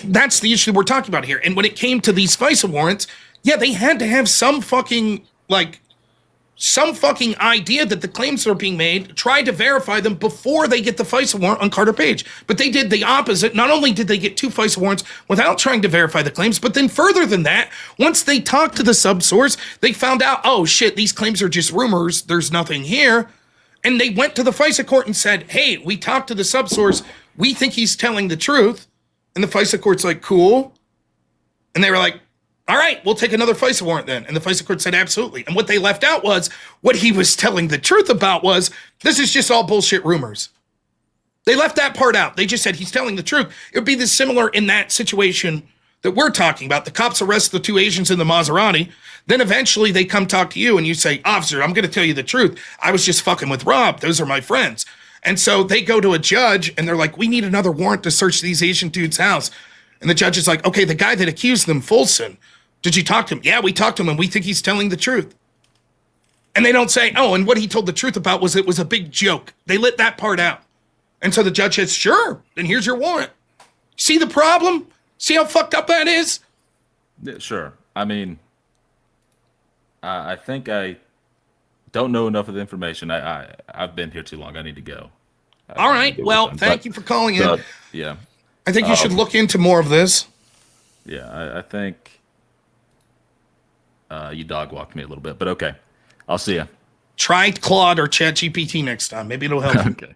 that's the issue we're talking about here. And when it came to these FISA warrants, Yeah, they had to have some fucking idea that the claims that are being made, try to verify them before they get the FISA warrant on Carter Page. But they did the opposite. Not only did they get 2 FISA warrants without trying to verify the claims, but then further than that, once they talked to the subsource, they found out, oh shit, these claims are just rumors. There's nothing here. And they went to the FISA court and said, hey, we talked to the subsource. We think he's telling the truth. And the FISA court's like, cool. And they were like, all right, we'll take another FISA warrant then. And the FISA court said, absolutely. And what they left out was, what he was telling the truth about was, this is just all bullshit rumors. They left that part out. They just said he's telling the truth. It would be this similar in that situation that we're talking about. The cops arrest the 2 Asians in the Maserati. Then eventually they come talk to you and you say, officer, I'm going to tell you the truth. I was just fucking with Rob. Those are my friends. And so they go to a judge and they're like, we need another warrant to search these Asian dudes' house. And the judge is like, okay, the guy that accused them, Fulson, did you talk to him? Yeah, we talked to him and we think he's telling the truth. And they don't say, oh, and what he told the truth about was it was a big joke. They let that part out. And so the judge says, sure, then here's your warrant. See the problem? See how fucked up that is? Yeah, sure. I mean, I think I don't know enough of the information. I've been here too long. I need to go. All right. Well, thank you for calling in. Yeah. I think you should look into more of this. Yeah, I think you dog walked me a little bit, but okay. I'll see you. Try Claude or ChatGPT next time. Maybe it'll help. Okay.